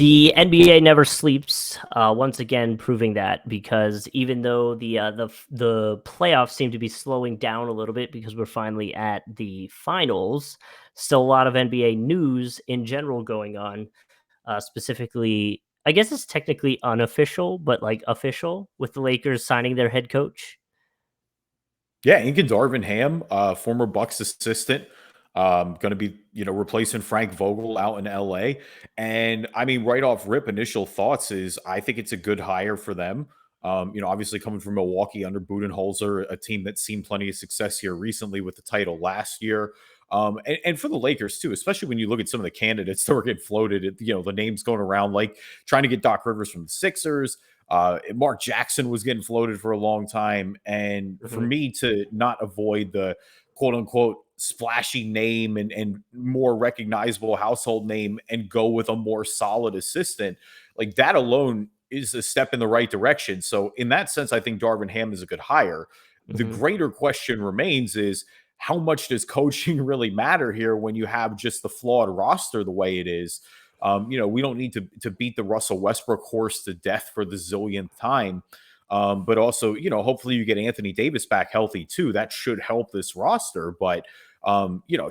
The NBA never sleeps. Once again, proving that because even though the playoffs seem to be slowing down a little bit because we're finally at the finals, still a lot of NBA news in general going on. Specifically, I guess it's technically unofficial, but like official with the Lakers signing their head coach. Yeah, Incan Darvin Ham, former Bucks assistant, going to be replacing Frank Vogel out in LA. And I mean, right off rip, initial thoughts is I think it's a good hire for them. Obviously coming from Milwaukee under Budenholzer, a team that's seen plenty of success here recently with the title last year. And for the Lakers too, especially when you look at some of the candidates that were getting floated, the names going around, like trying to get Doc Rivers from the Sixers. Mark Jackson was getting floated for a long time. And for Mhm. me to not avoid the quote unquote splashy name and more recognizable household name and go with a more solid assistant, like that alone is a step in the right direction. So in that sense, I think Darvin Ham is a good hire. The Mhm. greater question remains is how much does coaching really matter here when you have just the flawed roster the way it is? We don't need to beat the Russell Westbrook horse to death for the zillionth time. But also, hopefully you get Anthony Davis back healthy too. That should help this roster. But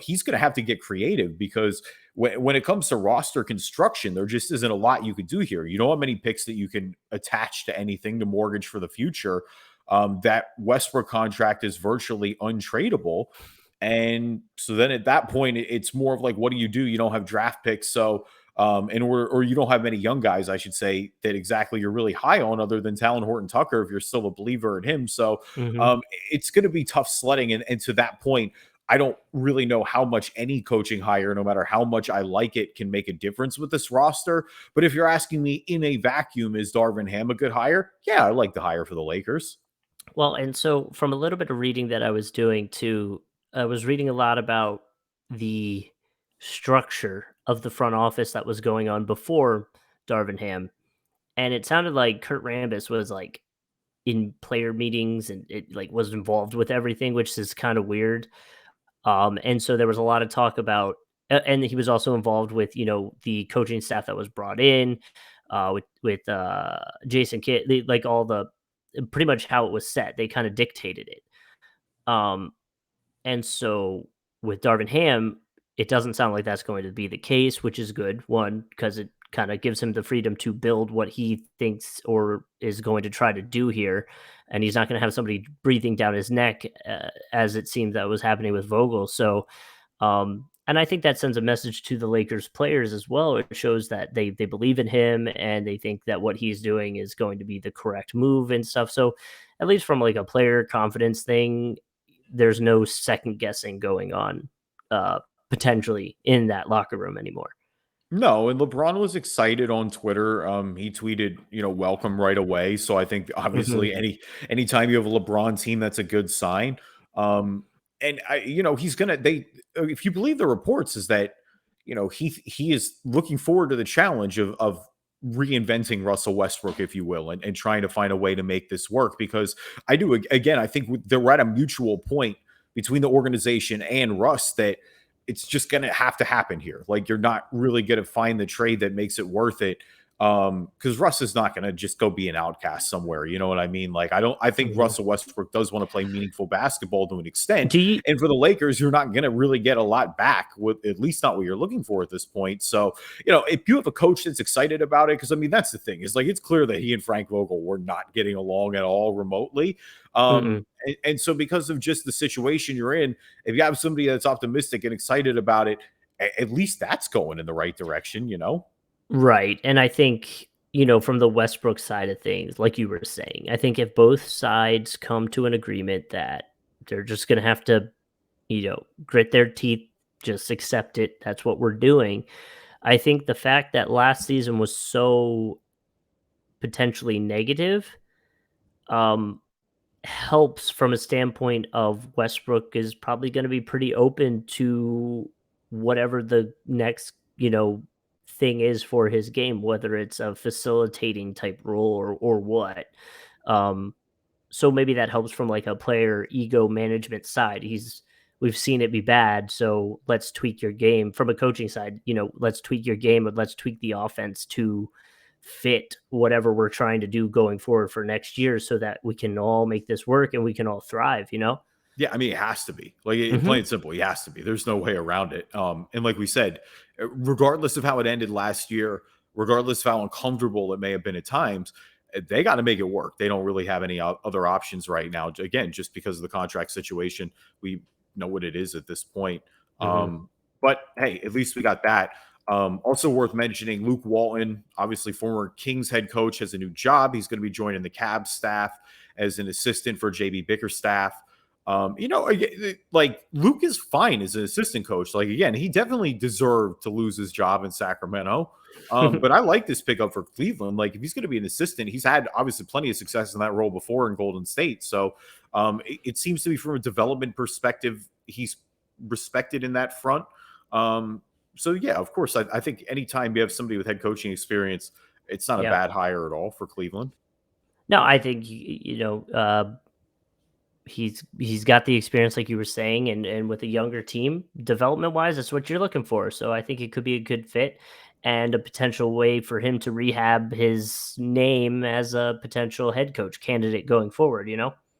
he's going to have to get creative because when it comes to roster construction, there just isn't a lot you could do here. You don't have many picks that you can attach to anything to mortgage for the future. That Westbrook contract is virtually untradeable. And so then at that point, it's more of like, what do? You don't have draft picks. So, or you don't have many young guys, I should say, that exactly you're really high on other than Talon Horton Tucker, if you're still a believer in him. So Mhm. it's going to be tough sledding. And to that point, I don't really know how much any coaching hire, no matter how much I like it, can make a difference with this roster. But if you're asking me in a vacuum, is Darvin Ham a good hire? Yeah, I like the hire for the Lakers. Well, and so from a little bit of reading that I was doing too, I was reading a lot about the structure of the front office that was going on before Darvin Ham. And it sounded like Kurt Rambis was like in player meetings and it like was involved with everything, which is kind of weird. And so there was a lot of talk about, and he was also involved with the coaching staff that was brought in, with Jason Kidd, like all the pretty much how it was set. They kind of dictated it. Um, and so with Darvin Ham, it doesn't sound like that's going to be the case, which is good. One, because it kind of gives him the freedom to build what he thinks or is going to try to do here. And he's not going to have somebody breathing down his neck, as it seems that was happening with Vogel. So, and I think that sends a message to the Lakers players as well. It shows that they believe in him and they think that what he's doing is going to be the correct move and stuff. So, at least from like a player confidence thing, there's no second guessing going on, uh, potentially in that locker room anymore. No, and LeBron was excited on Twitter. He tweeted, welcome right away. So I think Mhm. obviously anytime you have a LeBron team, that's a good sign. And he's gonna they if you believe the reports, is that he is looking forward to the challenge of reinventing Russell Westbrook, if you will, and trying to find a way to make this work. Because I think they're at a mutual point between the organization and Russ that it's just going to have to happen here. Like you're not really going to find the trade that makes it worth it. Because Russ is not going to just go be an outcast somewhere. You know what I mean? Like I think Mhm. Russell Westbrook does want to play meaningful basketball to an extent. Do you And for the Lakers, you're not going to really get a lot back, with at least not what you're looking for at this point. So, if you have a coach that's excited about it, because I mean, that's the thing, is like it's clear that he and Frank Vogel were not getting along at all remotely. Mm-mm. And so because of just the situation you're in, if you have somebody that's optimistic and excited about it, at least that's going in the right direction. Right, and I think, from the Westbrook side of things, like you were saying, I think if both sides come to an agreement that they're just gonna have to, grit their teeth, just accept it, that's what we're doing. I think the fact that last season was so potentially negative, um, helps from a standpoint of Westbrook is probably gonna be pretty open to whatever the next, thing is for his game, whether it's a facilitating type role or what. Um, so maybe that helps from like a player ego management side. He's we've seen it be bad, so let's tweak your game from a coaching side. Let's tweak your game, and let's tweak the offense to fit whatever we're trying to do going forward for next year, so that we can all make this work and we can all thrive. Yeah, I mean, it has to be like plain Hmm. and simple. He has to be. There's no way around it. And like we said, regardless of how it ended last year, regardless of how uncomfortable it may have been at times, they got to make it work. They don't really have any other options right now. Again, just because of the contract situation, we know what it is at this point. Hmm. But hey, at least we got that. Also worth mentioning, Luke Walton, obviously former Kings head coach, has a new job. He's going to be joining the Cavs staff as an assistant for JB Bickerstaff. Like Luke is fine as an assistant coach. Like, again, he definitely deserved to lose his job in Sacramento. But I like this pickup for Cleveland. Like, if he's going to be an assistant, he's had obviously plenty of success in that role before in Golden State. So it seems to be, from a development perspective, he's respected in that front. So yeah, of course, I think anytime you have somebody with head coaching experience, it's not a Yeah. bad hire at all for Cleveland. No, I think he's got the experience, like you were saying, and with a younger team, development wise, that's what you're looking for. So I think it could be a good fit and a potential way for him to rehab his name as a potential head coach candidate going forward.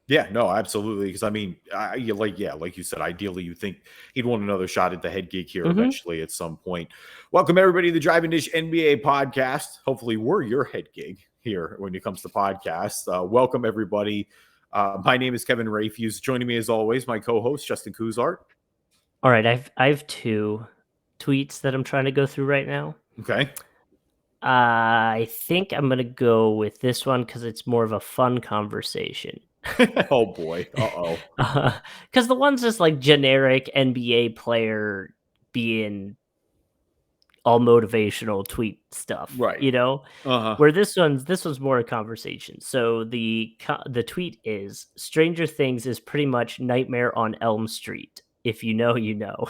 Yeah, no, absolutely. Because I mean, like you said, ideally, you think he'd want another shot at the head gig here Hmm. eventually at some point. Welcome everybody to the Driving Dish NBA podcast. Hopefully, we're your head gig here when it comes to podcasts. Welcome everybody. My name is Kevin Rayfuse. Joining me as always, my co-host Justin Kuzart. All right, I have two tweets that I'm trying to go through right now. Okay. I think I'm gonna go with this one because it's more of a fun conversation. Oh boy. Uh-oh. Because the one's just like generic NBA player being all motivational tweet stuff, Right. Uh-huh. where this one's more a conversation. So the tweet is Stranger Things is pretty much Nightmare on Elm Street. If you know, you know.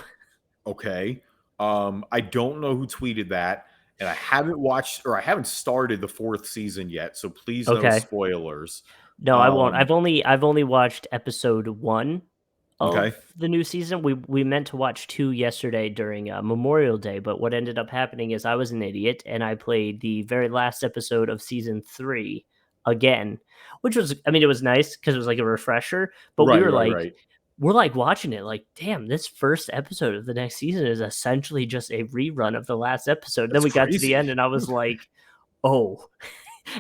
Okay. I don't know who tweeted that, and I haven't watched, or I haven't started the fourth season yet, so please no Okay. spoilers. No, I won't. Um, I've only watched episode 1 okay. of the new season. We meant to watch 2 yesterday during Memorial Day, but what ended up happening is I was an idiot and I played the very last episode of season 3 again, which was, I mean, it was nice because it was like a refresher, but Right, right, right. we're like watching it like, damn, this first episode of the next season is essentially just a rerun of the last episode. Then That's we got to the crazy. end and I was like, oh.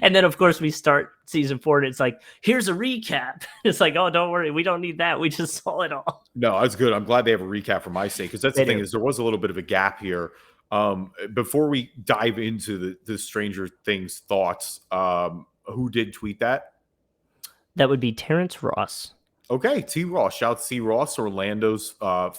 And then of course we start season 4 and it's like, here's a recap. It's like, oh, don't worry, we don't need that. We just saw it all. No, that's good. I'm glad they have a recap for my sake, because that's the They thing, do. is there was a little bit of a gap here. Before we dive into the Stranger Things thoughts, who did tweet that? That would be Terrence Ross. Okay, T Ross. Shout out to T Ross, Orlando's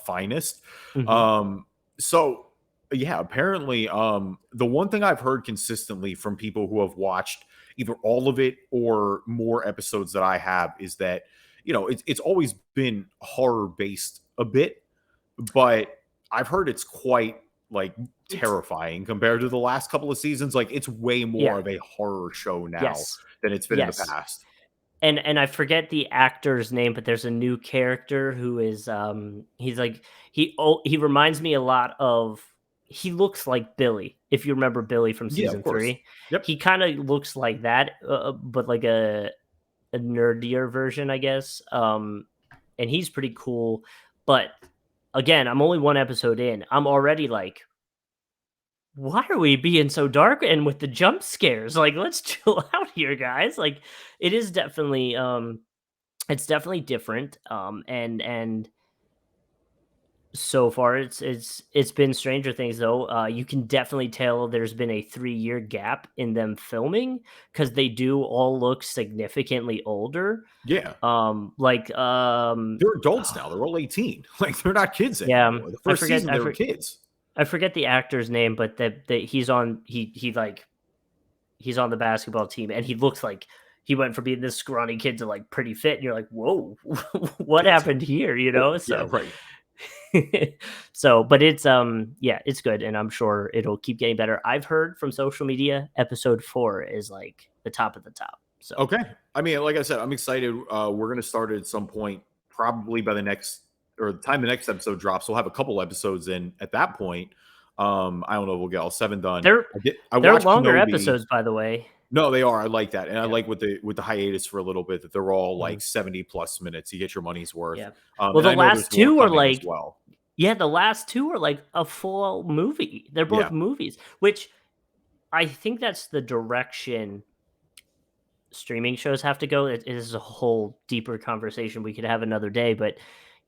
finest. Mhm. Um, so yeah, apparently, the one thing I've heard consistently from people who have watched either all of it or more episodes that I have is that, it's always been horror based a bit, but I've heard it's quite like It's terrifying compared to the last couple of seasons. Like, it's way more Yeah. of a horror show now Yes. than it's been in the Yes. past. And I forget the actor's name, but there's a new character who is he's like he reminds me a lot of he looks like Billy, if you remember Billy from Yeah, of season course. 3. Yep. He kind of looks like that, but like a nerdier version, I guess. And he's pretty cool. But again, I'm only one episode in. I'm already like, why are we being so dark and with the jump scares? Like, let's chill out here, guys. Like, it is definitely it's definitely different. And so far it's been Stranger Things though. You can definitely tell there's been a 3-year gap in them filming because they do all look significantly older. Yeah. Like They're adults now. They're all 18. Like, they're not kids yeah, anymore. The first season, they were kids. I forget the actor's name, but that he's on he's on the basketball team and he looks like he went from being this scrawny kid to like pretty fit, and you're like, whoa, what happened here? Yeah, So right. but it's yeah, it's good, and I'm sure it'll keep getting better. I've heard from social media episode 4 is like the top of the top. So Okay. I mean, like I said, I'm excited. We're going to start it at some point, probably by the next or the time the next episode drops, we'll have a couple episodes in at that point. I don't know. We'll get all 7 done. They're I they're watched longer Kenobi. episodes, by the way. No, they are. I like that, and I Yeah. like with the hiatus for a little bit that they're all Mhm. like 70+ minutes. You get your money's worth. Yeah. Well, And the I know there's last more 2 are coming as like well. yeah, the last 2 are like a full movie. They're both Yeah. movies, which I think that's the direction streaming shows have to go. It is a whole deeper conversation we could have another day, but,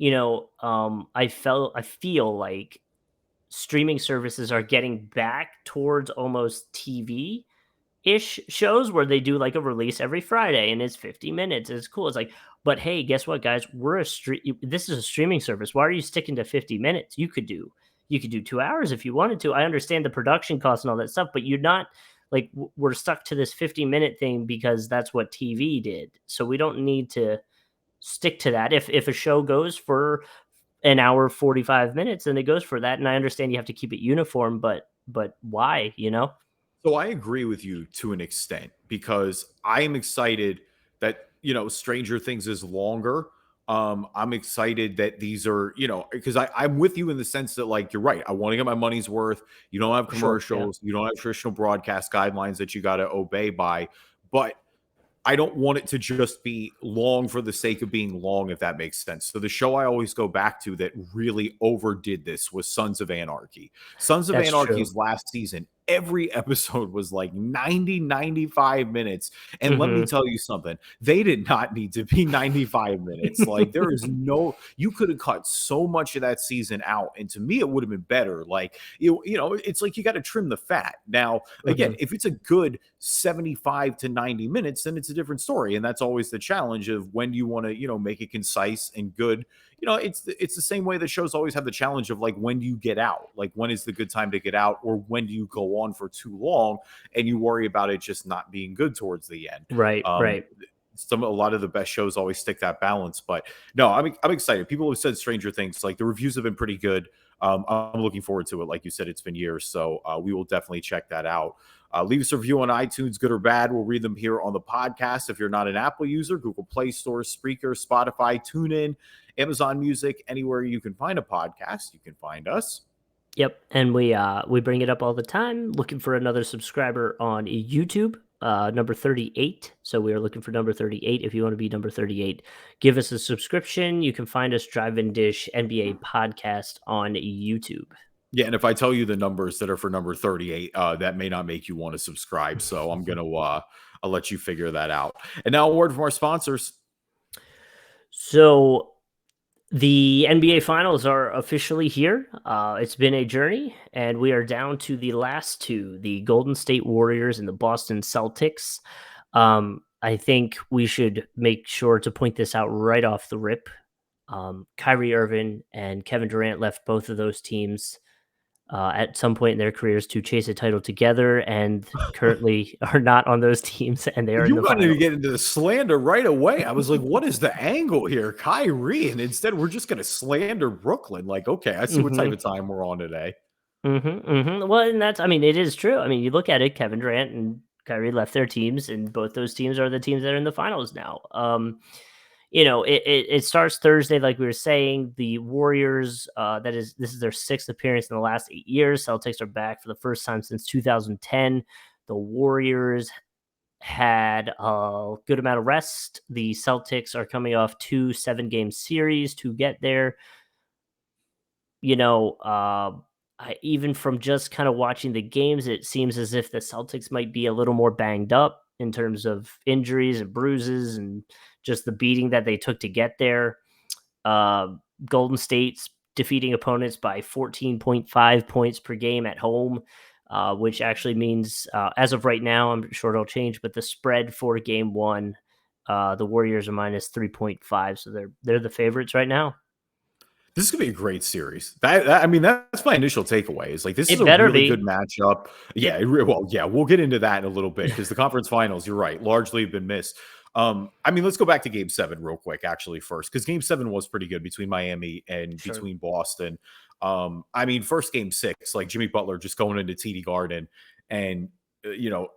I feel like streaming services are getting back towards almost TV ish shows where they do like a release every Friday and it's 50 minutes. It's cool. It's like, but hey, guess what, guys? This is a streaming service. Why are you sticking to 50 minutes? You could do 2 hours if you wanted to. I understand the production costs and all that stuff, but you're not like we're stuck to this 50-minute thing because that's what TV did. So we don't need to stick to that. If a show goes for an hour 45 minutes, then it goes for that. And I understand you have to keep it uniform, but why, So I agree with you to an extent because I am excited that, Stranger Things is longer. I'm excited that these are, because I'm with you in the sense that, like, you're right. I want to get my money's worth. You don't have Sure. Yeah. commercials. You don't have traditional broadcast guidelines that you got to obey by. But I don't want it to just be long for the sake of being long, if that makes sense. So the show I always go back to that really overdid this was Sons of Anarchy. Sons of That's true. Anarchy's last season, every episode was like 90, 95 minutes. And let me Mhm. tell you something, they did not need to be 95 minutes. Like there is you could have cut so much of that season out. And to me, it would have been better. Like, it's like you got to trim the fat. Now, again, Mhm. if it's a good 75 to 90 minutes, then it's a different story. And that's always the challenge of when you want to, make it concise and good. It's the same way that shows always have the challenge of like, when do you get out? Like, when is the good time to get out? Or when do you go on for too long and you worry about it just not being good towards the end? Right, Um, right. a lot of the best shows always stick that balance, but no, I'm excited. People have said Stranger Things, like the reviews have been pretty good. I'm looking forward to it. Like you said, it's been years, so we will definitely check that out. Leave us a review on iTunes, good or bad. We'll read them here on the podcast. If you're not an Apple user, Google Play Store, Spreaker, Spotify, TuneIn, Amazon Music, anywhere you can find a podcast, you can find us. Yep, and we bring it up all the time. Looking for another subscriber on YouTube, number 38. So we are looking for number 38. If you want to be number 38, give us a subscription. You can find us Drive and Dish NBA podcast on YouTube. Yeah, and if I tell you the numbers that are for number 38, that may not make you want to subscribe. So I'm gonna I'll let you figure that out. And now a word from our sponsors. So the NBA Finals are officially here. It's been a journey, and we are down to the last two: the Golden State Warriors and the Boston Celtics. I think we should make sure to point this out right off the rip. Kyrie Irving and Kevin Durant left both of those teams at some point in their careers to chase a title together, and currently are not on those teams, and they are in You the wanted to finals. get into the slander right away. I was like, what is the angle here? Kyrie. And instead, we're just going to slander Brooklyn. Like, okay, I see what type Hmm. of time we're on today. Well, and I mean, it is true. I mean, you look at it, Kevin Durant and Kyrie left their teams, and both those teams are the teams that are in the finals now. It starts Thursday, like we were saying. The Warriors, this is their sixth appearance in the last 8 years. Celtics are back for the first time since 2010. The Warriors had a good amount of rest. The Celtics are coming off 2 7-game series to get there. you know, uh, even from just kind of watching the games, it seems as if the Celtics might be a little more banged up in terms of injuries and bruises and just the beating that they took to get there. Uh, Golden State's defeating opponents by 14.5 points per game at home, which actually means, as of right now, I'm sure it'll change, but the spread for game one, the Warriors are minus 3.5, so they're the favorites right now. This is gonna be a great series. I mean, that's my initial takeaway. Is like this is It a better really good be. matchup. Yeah, It well, yeah, we'll get into that in a little bit because the conference finals, you're right, largely have been missed. I mean, let's go back to Game 7 real quick, actually, first, because Game 7 was pretty good between Miami and Sure. between Boston. I mean, first Game 6, like Jimmy Butler just going into TD Garden and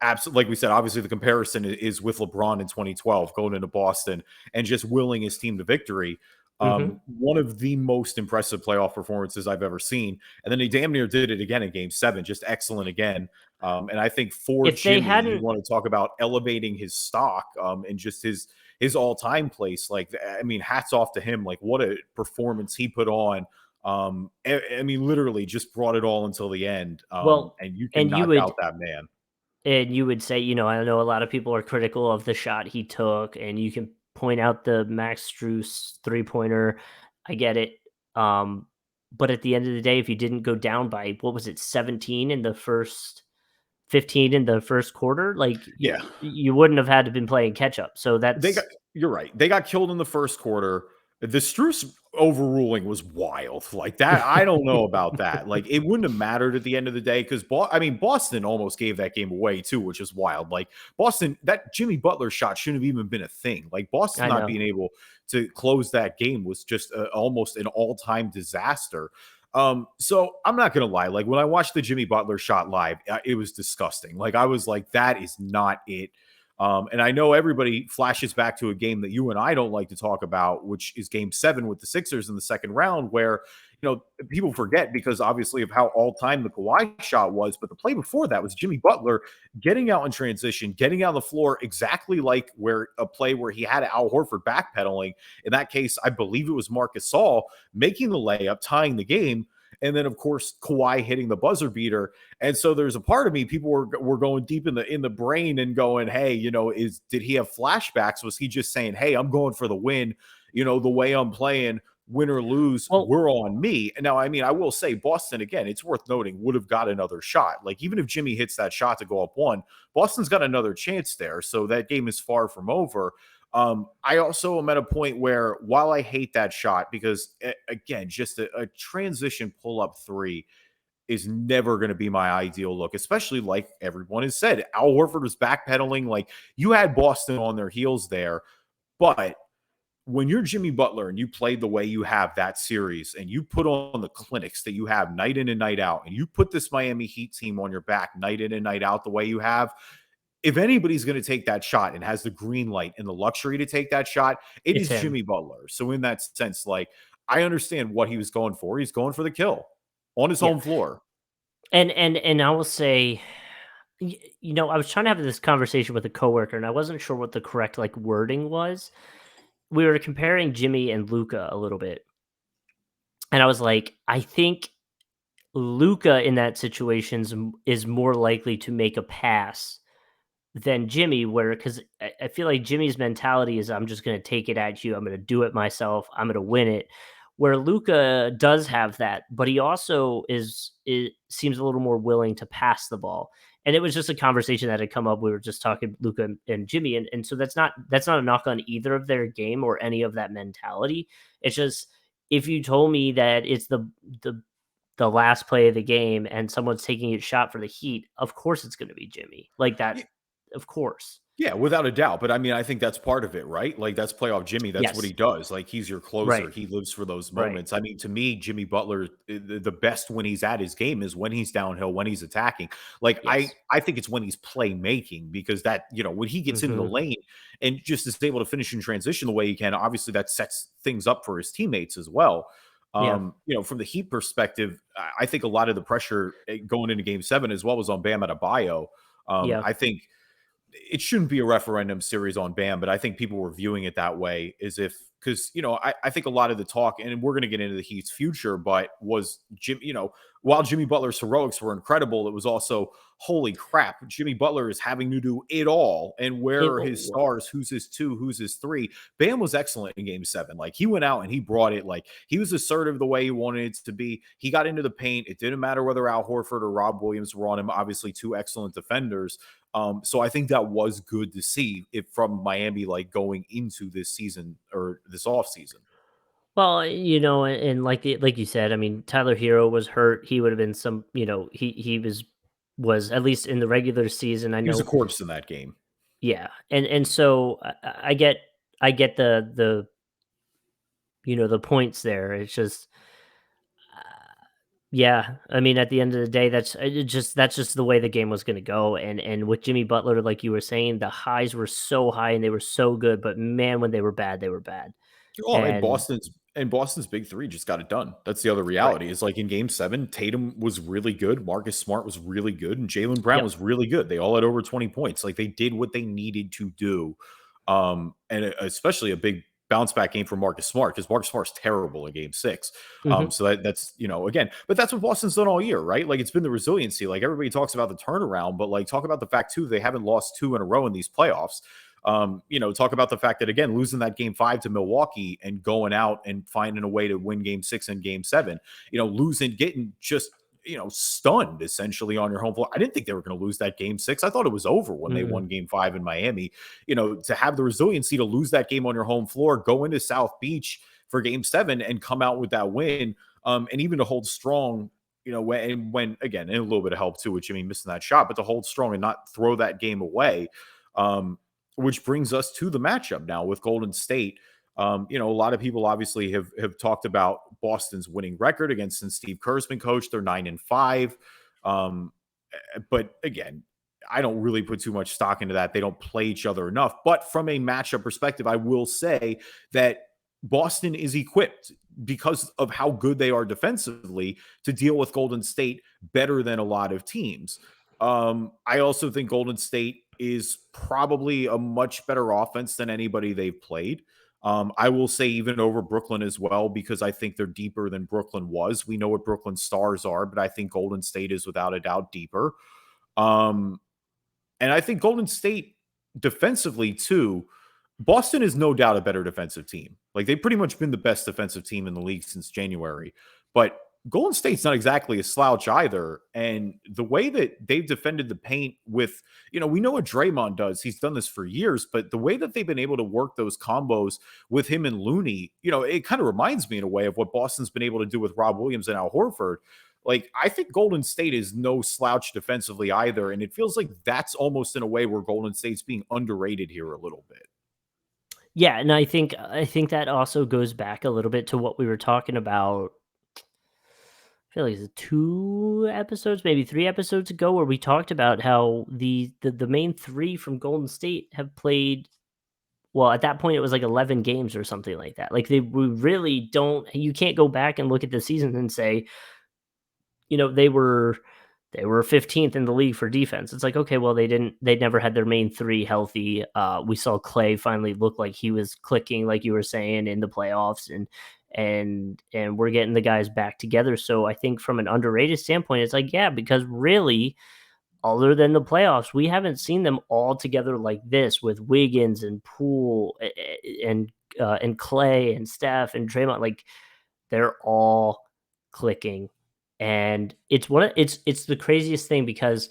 absolutely, like we said, obviously the comparison is with LeBron in 2012 going into Boston and just willing his team to victory. Mhm. One of the most impressive playoff performances I've ever seen. And then they damn near did it again in game 7, just excellent again. And I think for If they Jimmy, you hadn't want to talk about elevating his stock and just his all-time place. Like, I mean, hats off to him. Like, what a performance he put on. I mean, literally just brought it all until the end. well, And you and cannot doubt that man. you would say, I know a lot of people are critical of the shot he took, and you can point out the Max Strus three-pointer. I get it. Um, but at the end of the day, if you didn't go down by, what was it, 17 in the first 15 in the first quarter, like, Yeah. you wouldn't have had to been playing catch up. So They got that's You're right. They got killed in the first quarter. The Strus overruling was wild. Like that, I don't know about that. Like it wouldn't have mattered at the end of the day because I mean Boston almost gave that game away too, which is wild. Like Boston, that Jimmy Butler shot shouldn't have even been a thing. Like Boston I not know. being able to close that game was just almost an all-time disaster. So I'm not gonna lie. Like when I watched the Jimmy Butler shot live, it was disgusting. Like I was like, that is not it. And I know everybody flashes back to a game that you and I don't like to talk about, which is game 7 with the Sixers in the second round, where, people forget because obviously of how all time the Kawhi shot was. But the play before that was Jimmy Butler getting out in transition, getting out on the floor exactly like where a play where he had Al Horford backpedaling. In that case, I believe it was Marcus Gasol making the layup, tying the game. And then, of course, Kawhi hitting the buzzer beater. And so there's a part of me, people were going deep in the brain and going, hey, did he have flashbacks? Was he just saying, hey, I'm going for the win, the way I'm playing, win or lose, Well, we're on me. And now, I mean, I will say Boston, again, it's worth noting, would have got another shot. Like even if Jimmy hits that shot to go up 1, Boston's got another chance there. So that game is far from over. I also am at a point where while I hate that shot, because again, just a transition pull up 3 is never going to be my ideal look, especially like everyone has said. Al Horford was backpedaling. Like you had Boston on their heels there. But when you're Jimmy Butler and you played the way you have that series and you put on the clinics that you have night in and night out, and you put this Miami Heat team on your back night in and night out the way you have, if anybody's going to take that shot and has the green light and the luxury to take that shot, it it's is him. Jimmy Butler. So in that sense, like I understand what he was going for. He's going for the kill on his Yeah. home floor. And I will say, I was trying to have this conversation with a coworker, and I wasn't sure what the correct like wording was. We were comparing Jimmy and Luca a little bit, and I was like, I think Luca in that situation is more likely to make a pass than Jimmy, where because I feel like Jimmy's mentality is I'm just going to take it at you, I'm going to do it myself, I'm going to win it. Where Luca does have that, but he also it seems a little more willing to pass the ball. And it was just a conversation that had come up. We were just talking Luca and Jimmy, and so that's not a knock on either of their game or any of that mentality. It's just if you told me that it's the the last play of the game and someone's taking a shot for the Heat, of course it's going to be Jimmy. Like that, of course. Yeah, without a doubt. But I mean, I think that's part of it, right? Like that's playoff Jimmy. That's what he Yes. does. Like he's your closer. Right. He lives for those Right. moments. I mean, to me, Jimmy Butler, the best when he's at his game is when he's downhill, when he's attacking. Like I, Yes. I think it's when he's playmaking because that, when he gets into the Mhm. lane and just is able to finish in transition the way he can, obviously that sets things up for his teammates as well. Yeah. From the Heat perspective, I think a lot of the pressure going into Game 7 as well was on Bam Adebayo. Yeah. I think it shouldn't be a referendum series on Bam, but I think people were viewing it that way as if because I think a lot of the talk, and we're going to get into the Heat's future, but was Jim, while Jimmy Butler's heroics were incredible, it was also holy crap, Jimmy Butler is having to do it all. And where It are his stars? Who's his 2? Who's his 3? Bam was excellent in game 7. Like he went out and he brought it, like he was assertive the way he wanted it to be. He got into the paint. It didn't matter whether Al Horford or Rob Williams were on him, obviously 2 excellent defenders. So I think that was good to see it from Miami, like going into this season or this off season. well, and like you said, I mean, Tyler Hero was hurt. He would have been he was at least in the regular season. I He was a know, corpse in that game. yeah, and so I get the points there. It's just yeah, I mean, at the end of the day, that's just the way the game was going to go. And with Jimmy Butler, like you were saying, the highs were so high and they were so good, but man, when they were bad, they were bad. Oh, and And Boston's And Boston's big three just got it done. That's the other Right. reality. Is like in game 7, Tatum was really good, Marcus Smart was really good, and Jaylen Brown Yep. was really good. They all had over 20 points. Like they did what they needed to do. And especially a big bounce back game for Marcus Smart, because Marcus Smart's terrible in game 6. Mhm. So that's, again, but that's what Boston's done all year, right? Like it's been the resiliency. Like everybody talks about the turnaround, but like talk about the fact too, they haven't lost 2 in a row in these playoffs. Talk about the fact that, again, losing that game 5 to Milwaukee and going out and finding a way to win game 6 and game 7, losing, getting just, stunned essentially on your home floor. I didn't think they were going to lose that game 6. I thought it was over when they Mm. won game 5 in Miami. To have the resiliency to lose that game on your home floor, go into South Beach for game 7 and come out with that win, and even to hold strong, when again, and a little bit of help too, which, missing that shot, but to hold strong and not throw that game away. Which brings us to the matchup now with Golden State. A lot of people obviously have talked about Boston's winning record against, since Steve Kerr's been coached. They're 9-5. But again, I don't really put too much stock into that. They don't play each other enough. But from a matchup perspective, I will say that Boston is equipped, because of how good they are defensively, to deal with Golden State better than a lot of teams. I also think Golden State is probably a much better offense than anybody they've played. I will say even over Brooklyn as well, because I think they're deeper than Brooklyn was. We know what Brooklyn's stars are, but I think Golden State is without a doubt deeper. Um, and I think Golden State defensively too, Boston is no doubt a better defensive team. Like they've pretty much been the best defensive team in the league since January. But Golden State's not exactly a slouch either. And the way that they've defended the paint with, we know what Draymond does. He's done this for years, but the way that they've been able to work those combos with him and Looney, it kind of reminds me in a way of what Boston's been able to do with Rob Williams and Al Horford. Like, I think Golden State is no slouch defensively either. And it feels like that's almost in a way where Golden State's being underrated here a little bit. Yeah, and I think that also goes back a little bit to what we were talking about. I feel like it's 2 episodes, maybe 3 episodes ago, where we talked about how the main 3 from Golden State have played. Well, at that point, it was like 11 games or something like that. Like, we really don't, you can't go back and look at the season and say, they were 15th in the league for defense. It's like, okay, well, they never had their main 3 healthy. We saw Clay finally look like he was clicking, like you were saying, in the playoffs, and we're getting the guys back together. So I think from an underrated standpoint, it's like, yeah, because really, other than the playoffs, we haven't seen them all together like this with Wiggins and Poole and Clay and Steph and Draymond. Like, they're all clicking, and it's the craziest thing, because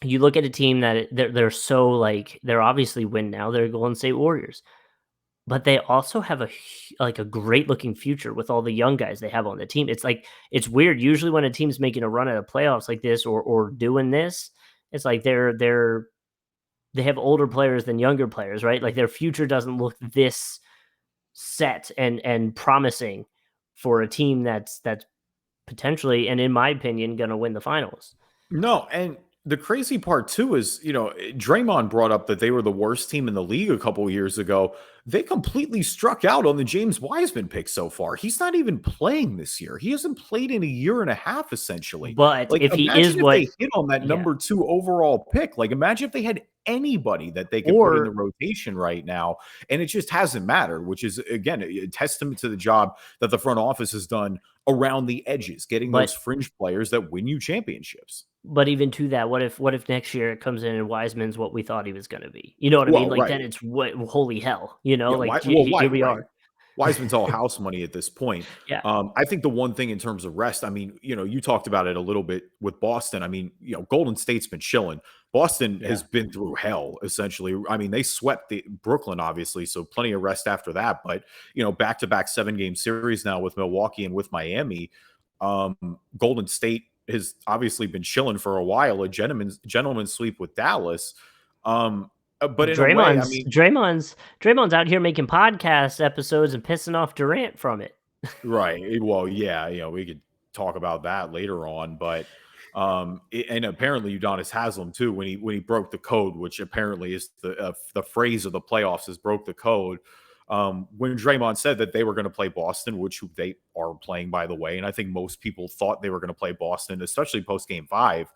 you look at a team that they're so, like, they're obviously win now. They're Golden State Warriors, but they also have like a great looking future with all the young guys they have on the team. It's like, it's weird. Usually when a team's making a run at the playoffs like this, or doing this, it's like they have older players than younger players, right? Like their future doesn't look this set and promising for a team that's potentially, and in my opinion, going to win the finals. No, and the crazy part too is, Draymond brought up that they were the worst team in the league a couple years ago. They completely struck out on the James Wiseman pick so far. He's not even playing this year. He hasn't played in a year and a half, essentially. But Like, if he is imagine if what, they hit on that yeah, number 2 overall pick. Like, imagine if they had anybody that they could put in the or rotation right now, and it just hasn't mattered, which is, again, a testament to the job that the front office has done around the edges, getting those but fringe players that win you championships. But even to that, what if next year it comes in and Wiseman's what we thought he was gonna be? You know what I mean? Well, Like, then right. it's what, holy hell, Yeah, like, why well, why here we right. are. Wiseman's all house money at this point. Yeah, I think the one thing in terms of rest, I mean, you talked about it a little bit with Boston. I mean, Golden State's been chilling. Boston yeah. has been through hell, essentially. I mean, they swept the Brooklyn, obviously, so plenty of rest after that. But, back-to-back 7-game series now with Milwaukee and with Miami. Golden State has obviously been chilling for a while, a gentleman's sweep with Dallas. But in a way, I Draymond's mean, Draymond's Draymond's out here making podcast episodes and pissing off Durant from it. right. Well, yeah, we could talk about that later on, but and apparently Udonis Haslam too, when he broke the code, which apparently is the phrase of the playoffs is broke the code. when Draymond said that they were going to play Boston, which they are playing, by the way. And I think most people thought they were going to play Boston, especially post game 5.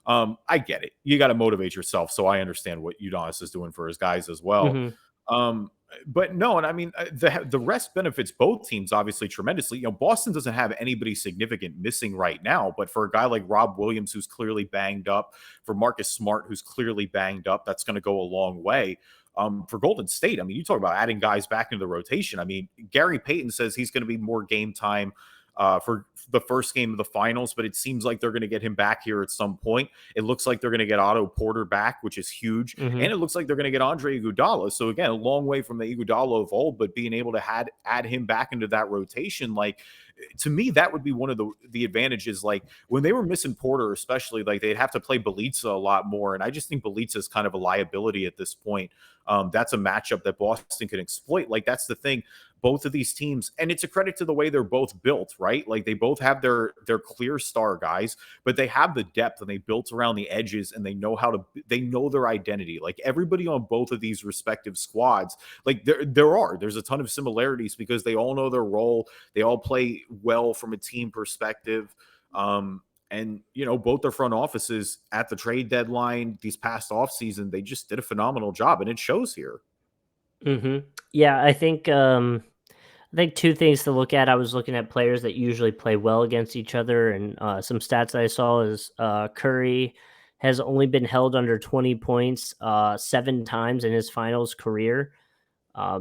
I get it. You got to motivate yourself. So I understand what Udonis is doing for his guys as well. Mhm. Um, but no, and I mean the rest benefits both teams obviously tremendously. Boston doesn't have anybody significant missing right now, but for a guy like Rob Williams who's clearly banged up, for Marcus Smart who's clearly banged up, that's going to go a long way. For Golden State, I mean, you talk about adding guys back into the rotation. I mean, Gary Payton says he's going to be more game time for the first game of the finals, but it seems like they're going to get him back here at some point. It looks like they're going to get Otto Porter back, which is huge. And Mhm. it looks like they're going to get Andre Iguodala. So again, a long way from the Iguodala of old, but being able to add him back into that rotation, like to me, that would be one of the advantages. Like when they were missing Porter, especially, like they'd have to play Beliza a lot more. And I just think Beliza is kind of a liability at this point. That's a matchup that Boston can exploit. Like that's the thing. Both of these teams, and it's a credit to the way they're both built, right? Like they both have their clear star guys, but they have the depth and they built around the edges and they know their identity. Like everybody on both of these respective squads, like there's a ton of similarities because they all know their role. They all play well from a team perspective. And both their front offices at the trade deadline these past offseason, they just did a phenomenal job, and it shows here. Mhm. Yeah, I think two things to look at. I was looking at players that usually play well against each other, and some stats that I saw is Curry has only been held under 20 points 7 times in his finals career.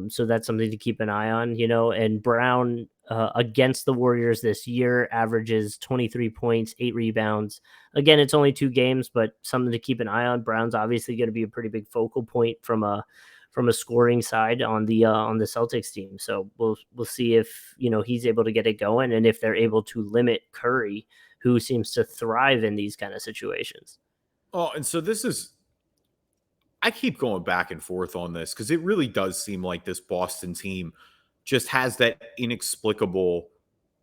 So that's something to keep an eye on, And Brown against the Warriors this year averages 23 points, 8 rebounds. Again, it's only 2 games, but something to keep an eye on. Brown's obviously going to be a pretty big focal point from a scoring side on the Celtics team. So we'll see if he's able to get it going, and if they're able to limit Curry, who seems to thrive in these kind of situations. Oh, and so I keep going back and forth on this because it really does seem like this Boston team just has that inexplicable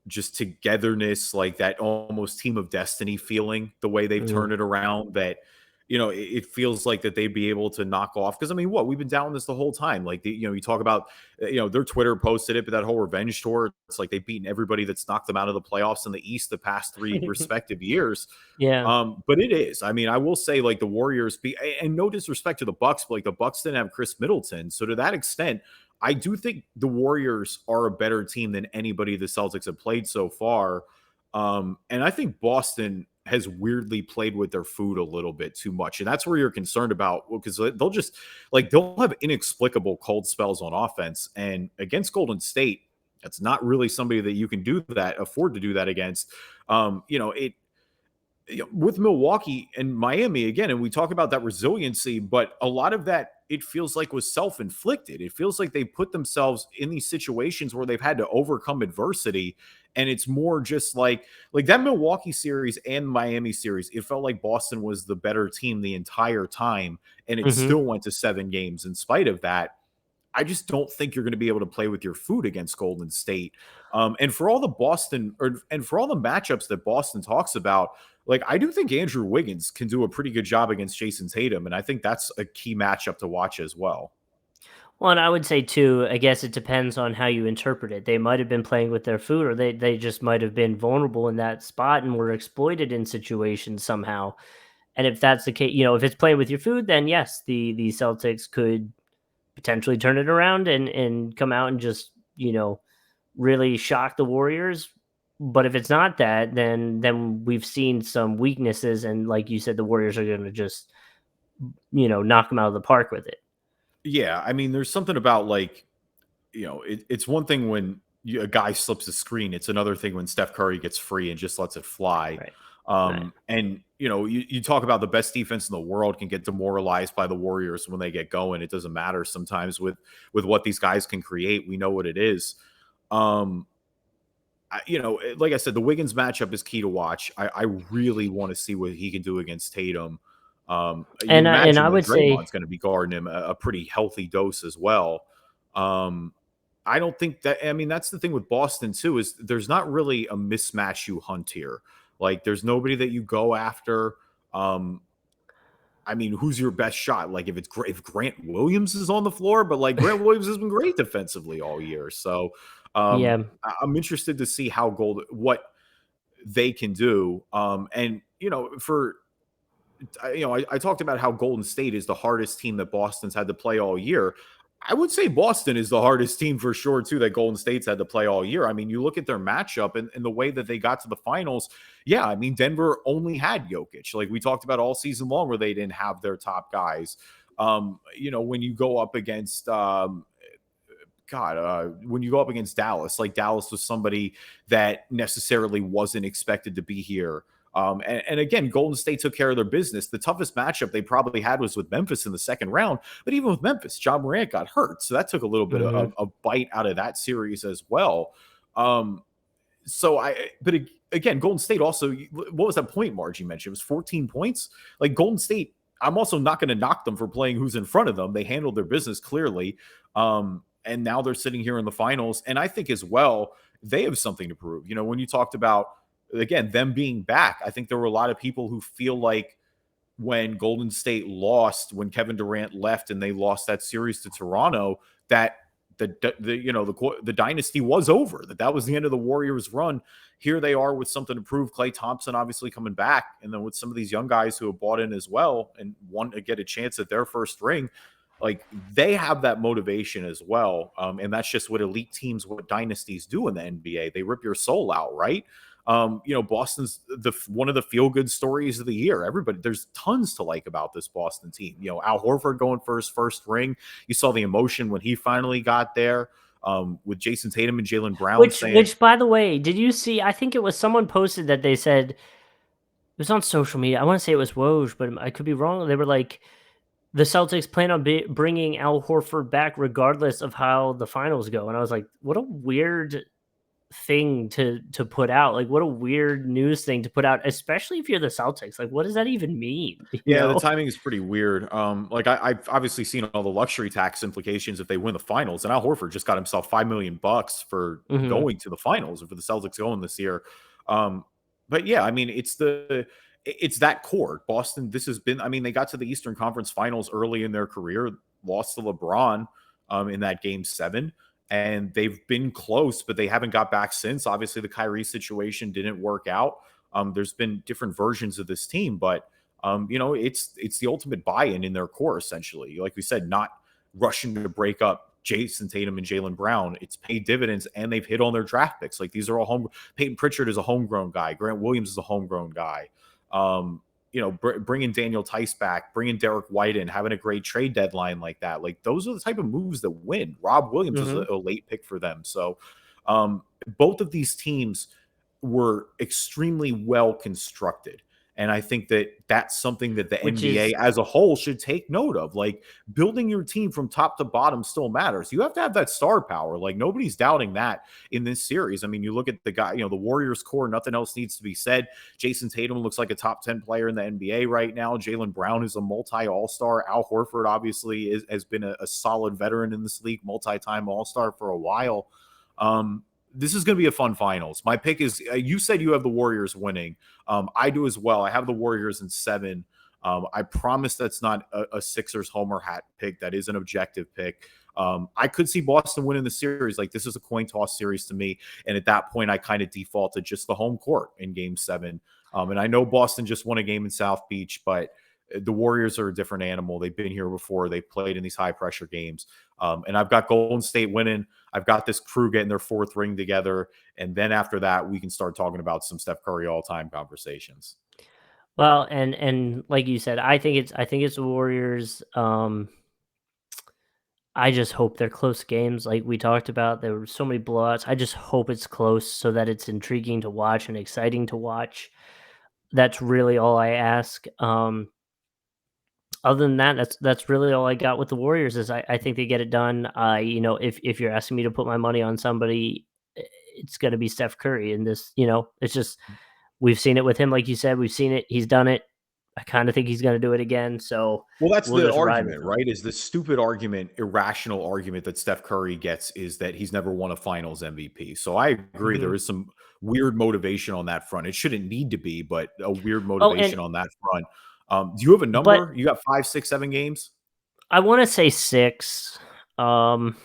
just togetherness, like that almost team of destiny feeling, the way they've Mhm. turned it around, that it feels like that they'd be able to knock off. Because I mean, what we've been down this the whole time. Like you talk about their Twitter posted it, but that whole revenge tour, it's like they've beaten everybody that's knocked them out of the playoffs in the East the past 3 respective years. Yeah. But it is. I mean, I will say, like the Warriors, and no disrespect to the Bucks, but like the Bucks didn't have Chris Middleton, so to that extent, I do think the Warriors are a better team than anybody the Celtics have played so far. And I think Boston has weirdly played with their food a little bit too much, and that's where you're concerned about because they'll have inexplicable cold spells on offense, and against Golden State. That's not really somebody that you can afford to do that against. It with Milwaukee and Miami again, and we talk about that resiliency, but a lot of that it feels like was self-inflicted. It feels like they put themselves in these situations where they've had to overcome adversity, and it's more just like that Milwaukee series and Miami series. It felt like Boston was the better team the entire time, and it Hmm. still went to 7 games in spite of that. I just don't think you're going to be able to play with your food against Golden State. And for all the and for all the matchups that Boston talks about, like I do think Andrew Wiggins can do a pretty good job against Jason Tatum, and I think that's a key matchup to watch as well. Well, and I would say too, I guess it depends on how you interpret it. They might have been playing with their food, or they just might have been vulnerable in that spot and were exploited in situations somehow. And if that's the case, if it's playing with your food, then yes, the Celtics could potentially turn it around and come out and just really shock the Warriors. But if it's not that, then we've seen some weaknesses, and like you said, the Warriors are going to just knock them out of the park with it. Yeah, I mean, there's something about it's one thing when a guy slips a screen. It's another thing when Steph Curry gets free and just lets it fly. Right. Right. And you talk about the best defense in the world can get demoralized by the Warriors when they get going. It doesn't matter sometimes with what these guys can create. We know what it is. Um, like I said, the Wiggins matchup is key to watch. I really want to see what he can do against Tatum. You And I imagine that would say Draymond's going to be guarding him a pretty healthy dose as well. Um, I don't think that. I mean, that's the thing with Boston too is there's not really a mismatch you hunt here. Like, there's nobody that you go after. Um, I mean, who's your best shot? Like if Grant Williams is on the floor, but like Grant Williams has been great defensively all year. So Yeah. I'm interested to see what they can do. And I talked about how Golden State is the hardest team that Boston's had to play all year. I would say Boston is the hardest team for sure, too, that Golden State's had to play all year. I mean, you look at their matchup and the way that they got to the finals. Yeah, I mean, Denver only had Jokic. Like we talked about all season long where they didn't have their top guys. When you go up against when you go up against Dallas, like Dallas was somebody that necessarily wasn't expected to be here. And again, Golden State took care of their business. The toughest matchup they probably had was with Memphis in the second round. But even with Memphis, John Morant got hurt. So that took a little bit of a bite out of that series as well. But again, Golden State also, what was that point margin you mentioned? It was 14 points. Like Golden State, I'm also not going to knock them for playing who's in front of them. They handled their business clearly. And now they're sitting here in the finals. And I think as well, they have something to prove. When you talked about, again, them being back, I think there were a lot of people who feel like when Golden State lost, when Kevin Durant left and they lost that series to Toronto, that the dynasty was over, that was the end of the Warriors run. Here they are with something to prove. Klay Thompson obviously coming back, and then with some of these young guys who have bought in as well and want to get a chance at their first ring, like they have that motivation as well. And that's just what elite teams, what dynasties do in the NBA. They rip your soul out, right? Boston's one of the feel-good stories of the year. There's tons to like about this Boston team. Al Horford going for his first ring. You saw the emotion when he finally got there. With Jason Tatum and Jaylen Brown Which, by the way, did you see? I think it was someone posted that they said it was on social media. I want to say it was Woj, but I could be wrong. They were like, the Celtics plan on bringing Al Horford back regardless of how the finals go, and I was like, what a weird thing to put out. Like, what a weird news thing to put out, especially if you're the Celtics. Like, what does that even mean? Yeah, the timing is pretty weird. Like I've obviously seen all the luxury tax implications if they win the finals, and Al Horford just got himself $5 million for going to the finals and for the Celtics going this year. But yeah, I mean, it's that core. Boston, this has been, I mean, they got to the Eastern Conference Finals early in their career, lost to LeBron in that game 7. And they've been close, but they haven't got back since. Obviously, the Kyrie situation didn't work out. There's been different versions of this team, but it's the ultimate buy-in in their core, essentially. Like we said, not rushing to break up Jason Tatum and Jaylen Brown. It's paid dividends, and they've hit on their draft picks. Like these are all home. Peyton Pritchard is a homegrown guy. Grant Williams is a homegrown guy. Bringing Daniel Tice back, bringing Derek White in, having a great trade deadline like that. Like those are the type of moves that win. Rob Williams is a late pick for them. So both of these teams were extremely well constructed. And I think that that's something that the NBA as a whole should take note of. Like building your team from top to bottom still matters. You have to have that star power. Like nobody's doubting that in this series. I mean, you look at the guy, the Warriors core, nothing else needs to be said. Jason Tatum looks like a top 10 player in the NBA right now. Jaylen Brown is a multi-all-star. Al Horford obviously has been a solid veteran in this league, multi-time all-star for a while. This is going to be a fun finals. My pick is, you said you have the Warriors winning. I do as well. I have the Warriors in 7. I promise that's not a Sixers homer hat pick. That is an objective pick. I could see Boston winning the series. Like this is a coin toss series to me. And at that point, I kind of default to just the home court in game 7. And I know Boston just won a game in South Beach, but the Warriors are a different animal. They've been here before. They've played in these high pressure games. And I've got Golden State winning. I've got this crew getting their 4th ring together. And then after that, we can start talking about some Steph Curry all-time conversations. Well, and like you said, I think it's the Warriors. I just hope they're close games. Like we talked about, there were so many blowouts. I just hope it's close so that it's intriguing to watch and exciting to watch. That's really all I ask. Other than that, that's really all I got with the Warriors. Is I think they get it done. If you're asking me to put my money on somebody, it's going to be Steph Curry. And this, it's just we've seen it with him, like you said. We've seen it. He's done it. I kind of think he's going to do it again. So, well, that's the argument, right? Is the stupid argument, irrational argument that Steph Curry gets is that he's never won a Finals MVP. So I agree. There is some weird motivation on that front. It shouldn't need to be, but a weird motivation on that front. Do you have a But number? You got 5, 6, 7 games? I wanna say 6, um,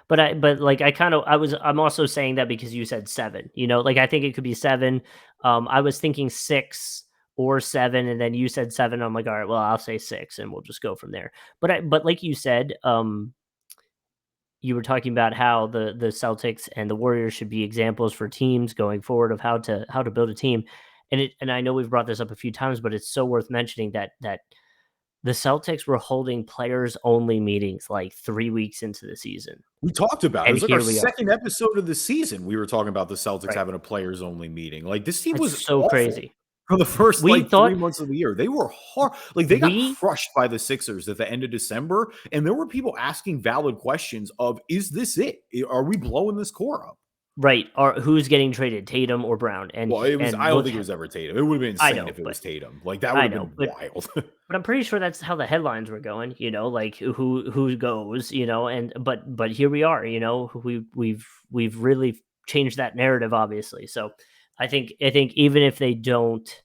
but, like, I'm also saying that because you said 7, like, I think it could be 7. I was thinking 6 or 7, and then you said 7, I'm like, "Alright, well, I'll say 6, and we'll just go from there." But like you said, you were talking about how the Celtics and the Warriors should be examples for teams going forward of how to build a team, and I know we've brought this up a few times, but it's so worth mentioning that the Celtics were holding players only meetings like 3 weeks into the season, We talked about it. It and was like our here we are. second episode of the season. We were talking about the Celtics Right. having a players only meeting. Like this team It's was so awful crazy. for the first We like 3 thought months of the year. They were hard. Like they got we crushed by the Sixers at the end of December, and there were people asking valid questions of, "Is this it? Are we blowing this core up?" right, are who's getting traded, Tatum or Brown? And Well, he it was. I and don't look think it was ever Tatum. It would have been I insane know, if it but was Tatum. Like that would I have know, been but wild. But I'm pretty sure that's how the headlines were going, like who goes, and but here we are, we've really changed that narrative, obviously. So I think even if they don't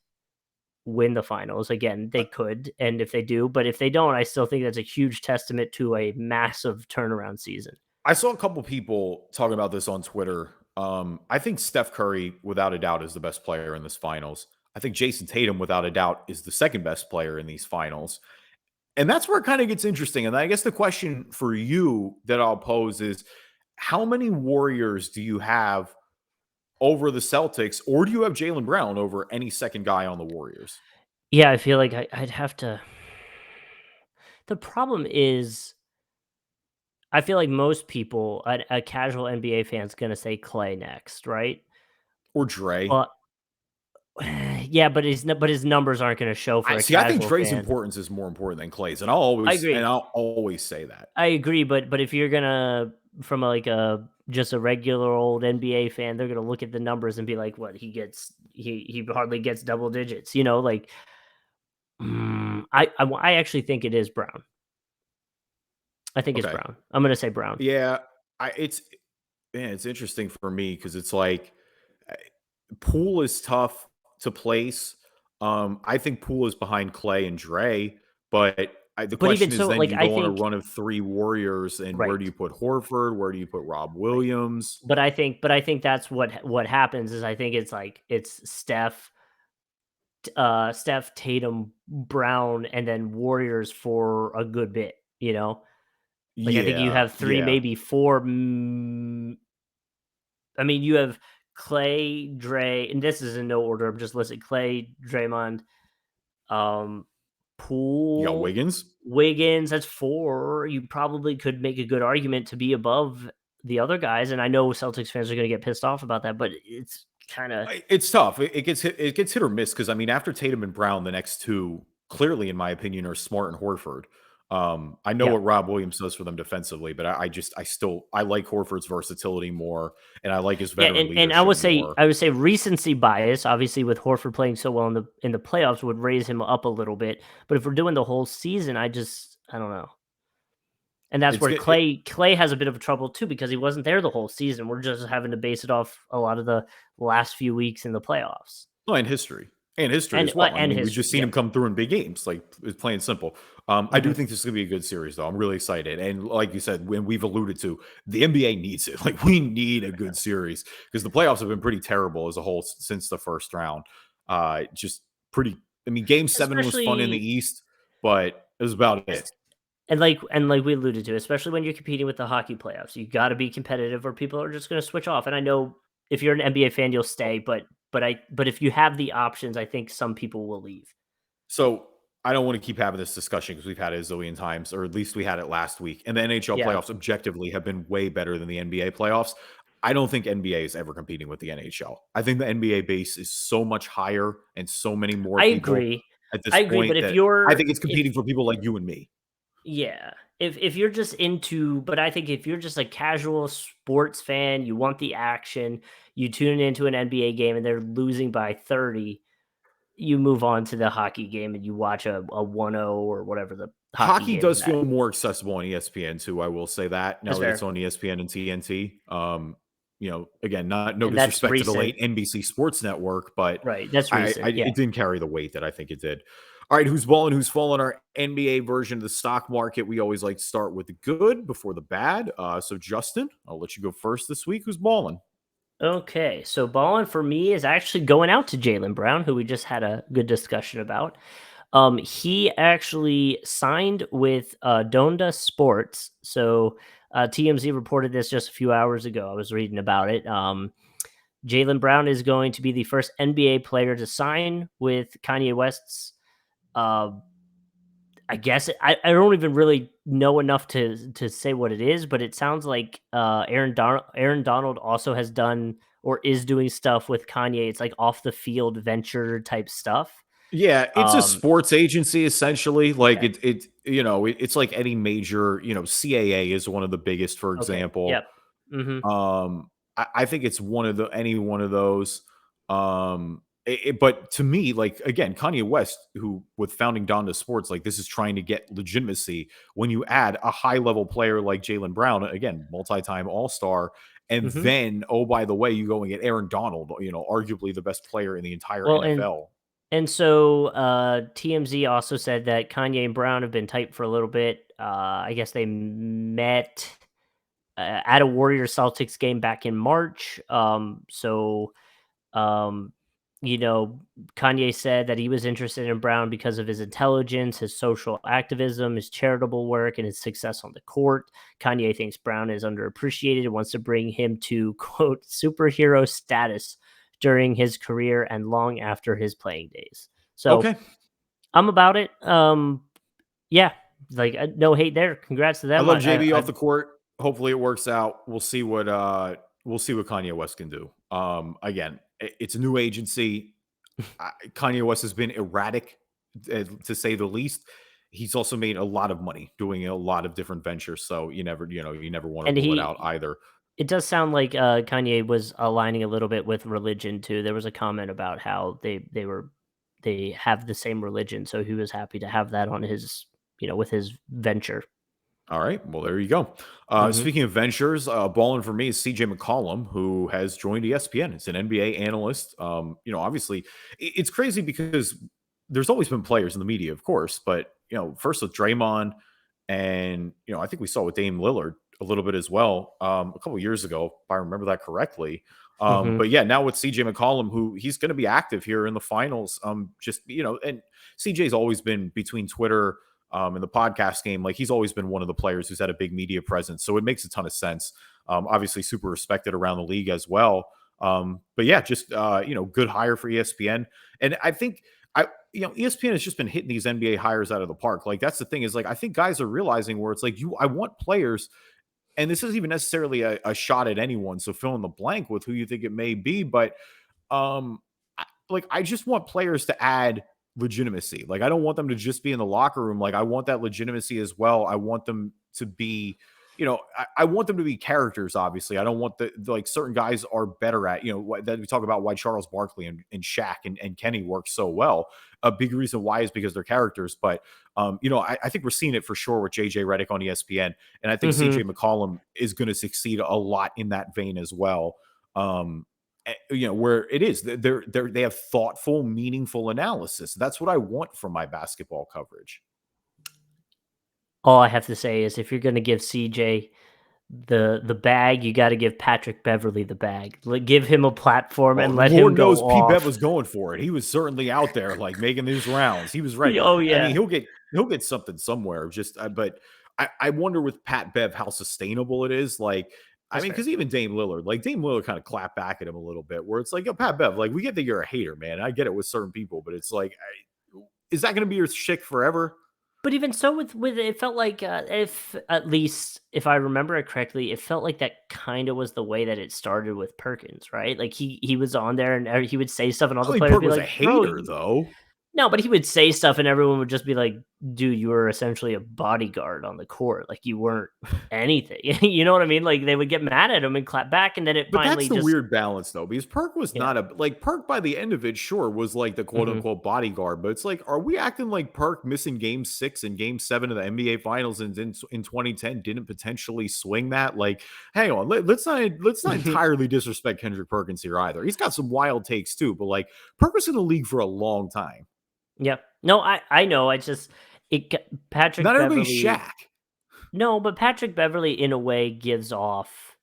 win the finals, again, they could, and if they do, but if they don't, I still think that's a huge testament to a massive turnaround season. I saw a couple people talking about this on Twitter. I think Steph Curry, without a doubt, is the best player in this finals. I think Jason Tatum, without a doubt, is the second best player in these finals. And that's where it kind of gets interesting. And I guess the question for you that I'll pose is how many Warriors do you have over the Celtics, or do you have Jalen Brown over any second guy on the Warriors? Yeah, I feel like I'd have to. The problem is, I feel like most people, a casual NBA fan, is going to say Clay next, right? Or Dre? But yeah, but his numbers aren't gonna show for I a see. I think casual Dre's fan. importance is more important than Clay's, and I agree. I'll always say that. I agree, but if you're gonna from a just a regular old NBA fan, they're gonna look at the numbers and be like, "What he hardly gets double digits," like, I actually think it is Brown. I think it's Okay. Brown. I'm gonna say Brown. Yeah. It's man, it's interesting for me because it's like uh, Poole is tough to place. I think Poole is behind Clay and Dre, but the But even question is so, then like, you I go on a think run of three Warriors, and where do right, you put Horford? Where do you put Rob right. Williams? But I think that's what happens is I think it's Steph, Tatum, Brown, and then Warriors for a good bit, Like, I think you Yeah, have 3, yeah, maybe 4, I mean, you have Clay, Dre, and this is in no order, I'm just listing Clay, Draymond, um, you got Poole, Wiggins. Wiggins, that's 4. You probably could make a good argument to be above the other guys, and I know Celtics fans are gonna get pissed off about that, but it's kinda It's tough. It gets hit. It gets hit or miss because I mean, after Tatum and Brown, the next two clearly, in my opinion, are Smart and Horford. I know yeah. what Rob Williams does for them defensively, but I like Horford's versatility more, and I like his Yeah, veteran and I leadership would say more. I would say recency bias, obviously, with Horford playing so well in the playoffs would raise him up a little bit. But if we're doing the whole season, I don't know. And that's It's where good. It, Clay has a bit of trouble too because he wasn't there the whole season. We're just having to base it off a lot of the last few weeks in the playoffs. well, and history as well. I And mean, we've history. just seen him Yep. come through in big games. Like it's plain and simple. I do Hmm. think this is gonna be a good series, though. I'm really excited, and like you said, when we've alluded to, the NBA needs it. Like we need a good series because the playoffs have been pretty terrible as a whole since the first round. Just pretty. I mean, Game 7 was fun in the Especially East, but it was about it. and like we alluded to, especially when you're competing with the hockey playoffs, you got to be competitive, or people are just going to switch off. And I know if you're an NBA fan, you'll stay, but if you have the options, I think some people will leave. So I don't want to keep having this discussion because we've had it a zillion times, or at least we had it last week. And the NHL Yeah, playoffs objectively have been way better than the NBA playoffs. I don't think NBA is ever competing with the NHL. I think the NBA base is so much higher and so many more I people agree. at this I agree. But point if that I you're think it's if competing for people like you and me. yeah, if you're just into, but I think if you're just a casual sports fan, you want the action, you tune into an NBA game and they're losing by 30, you move on to the hockey game and you watch a 1-0 or whatever the hockey Hockey game is does at. feel more accessible on ESPN too. I will say that now That's that it's fair. on ESPN and TNT. Again, no And that's disrespect to the recent. late NBC Sports Network, but Right, that's I recent, yeah. it didn't carry the weight that I think it did. All right, who's balling, who's falling? Our NBA version of the stock market. We always like to start with the good before the bad. So Justin, I'll let you go first this week. Who's balling? Okay, so ballin for me is actually going out to Jaylen Brown, who we just had a good discussion about. He actually signed with Donda Sports. So TMZ reported this just a few hours ago. I was reading about it. Jaylen Brown is going to be the first NBA player to sign with Kanye West's. Uh, I guess I don't even really know enough to say what it is, but it sounds like Aaron Donald also has done or is doing stuff with Kanye. It's like off the field venture type stuff. Yeah, it's a Um, sports agency essentially. Like okay, it's like any major, CAA is one of the biggest, for okay, example. yep. Hmm. I think it's any one of those. But to me, like again, Kanye West, who with founding Donda Sports, like this is trying to get legitimacy. When you add a high level player like Jalen Brown, again, multi-time All Star, and Hmm. then oh by the way, you go and get Aaron Donald, arguably the best player in the entire Well, NFL. and so TMZ also said that Kanye and Brown have been tight for a little bit. I guess they met at a Warriors Celtics game back in March. Um, you know, Kanye said that he was interested in Brown because of his intelligence, his social activism, his charitable work, and his success on the court. Kanye thinks Brown is underappreciated and wants to bring him to, quote, superhero status during his career and long after his playing days. So Okay. I'm about it. Yeah, like no hate there. Congrats to I them. love JB off the court. Hopefully it works out. We'll see what Kanye West can do. Again, it's a new agency. Kanye West has been erratic, to say the least. He's also made a lot of money doing a lot of different ventures, so you never want to and rule it out either. it does sound like Kanye was aligning a little bit with religion too. There was a comment about how they have the same religion, so he was happy to have that on his with his venture. All right. Well, there you go. Hmm. Speaking of ventures, balling for me is CJ McCollum, who has joined ESPN. It's an NBA analyst. Obviously, it's crazy because there's always been players in the media, of course, but first with Draymond, and I think we saw with Dame Lillard a little bit as well a couple years ago, if I remember that correctly. Hmm. But yeah, now with CJ McCollum, who he's going to be active here in the finals. And CJ's always been between Twitter in the podcast game, like he's always been one of the players who's had a big media presence. So it makes a ton of sense. Obviously super respected around the league as well. But yeah, just good hire for ESPN. And I think ESPN has just been hitting these NBA hires out of the park. Like that's the thing is like I think guys are realizing where it's like I want players, and this isn't even necessarily a shot at anyone. So fill in the blank with who you think it may be, but um, I just want players to add legitimacy. Like I don't want them to just be in the locker room. Like I want that legitimacy as well. I want them to be, I want them to be characters. Obviously, I don't want like certain guys are better at, that we talk about why Charles Barkley and Shaq and Kenny work so well. A big reason why is because they're characters. But I think we're seeing it for sure with JJ Redick on ESPN, and I think CJ Hmm. McCollum is going to succeed a lot in that vein as well. Where it is they have thoughtful, meaningful analysis. That's what I want from my basketball coverage. All I have to say is if you're going to give CJ the bag, you got to give Patrick Beverly the bag. Give him a platform Oh, and let him Lord knows go P. Bev off. was going for it. He was certainly out there, like making these rounds. He was right. Oh I mean, yeah, he'll get something somewhere. But I wonder with Pat Bev how sustainable it is. Like, I that's mean, fair. because even Dame Lillard kind of clapped back at him a little bit, where it's like, yo, Pat Bev, like we get that you're a hater, man. I get it with certain people, but it's like, is that going to be your shtick forever? But even so, with it felt like if at least if I remember it correctly, it felt like that kind of was the way that it started with Perkins, right? Like he was on there and he would say stuff, and all I the don't think players would Perk be was a like, "Bro, hater though. no," but he would say stuff, and everyone would just be like, dude, you were essentially a bodyguard on the court. Like, you weren't anything. You know what I mean? Like, they would get mad at him and clap back, and then it But that's finally the just weird balance, though, because Perk was yeah. not a like Perk by the end of it, sure, was like the quote Mhm. unquote bodyguard. But it's like, are we acting like Perk missing game 6 and game 7 of the NBA finals in 2010 didn't potentially swing that? Like, hang on, let's not entirely disrespect Kendrick Perkins here either. He's got some wild takes too, but like Perk was in the league for a long time. Yep. No, I know. I just it g Patrick Not everybody's Beverly Shaq. no, but Patrick Beverly in a way gives off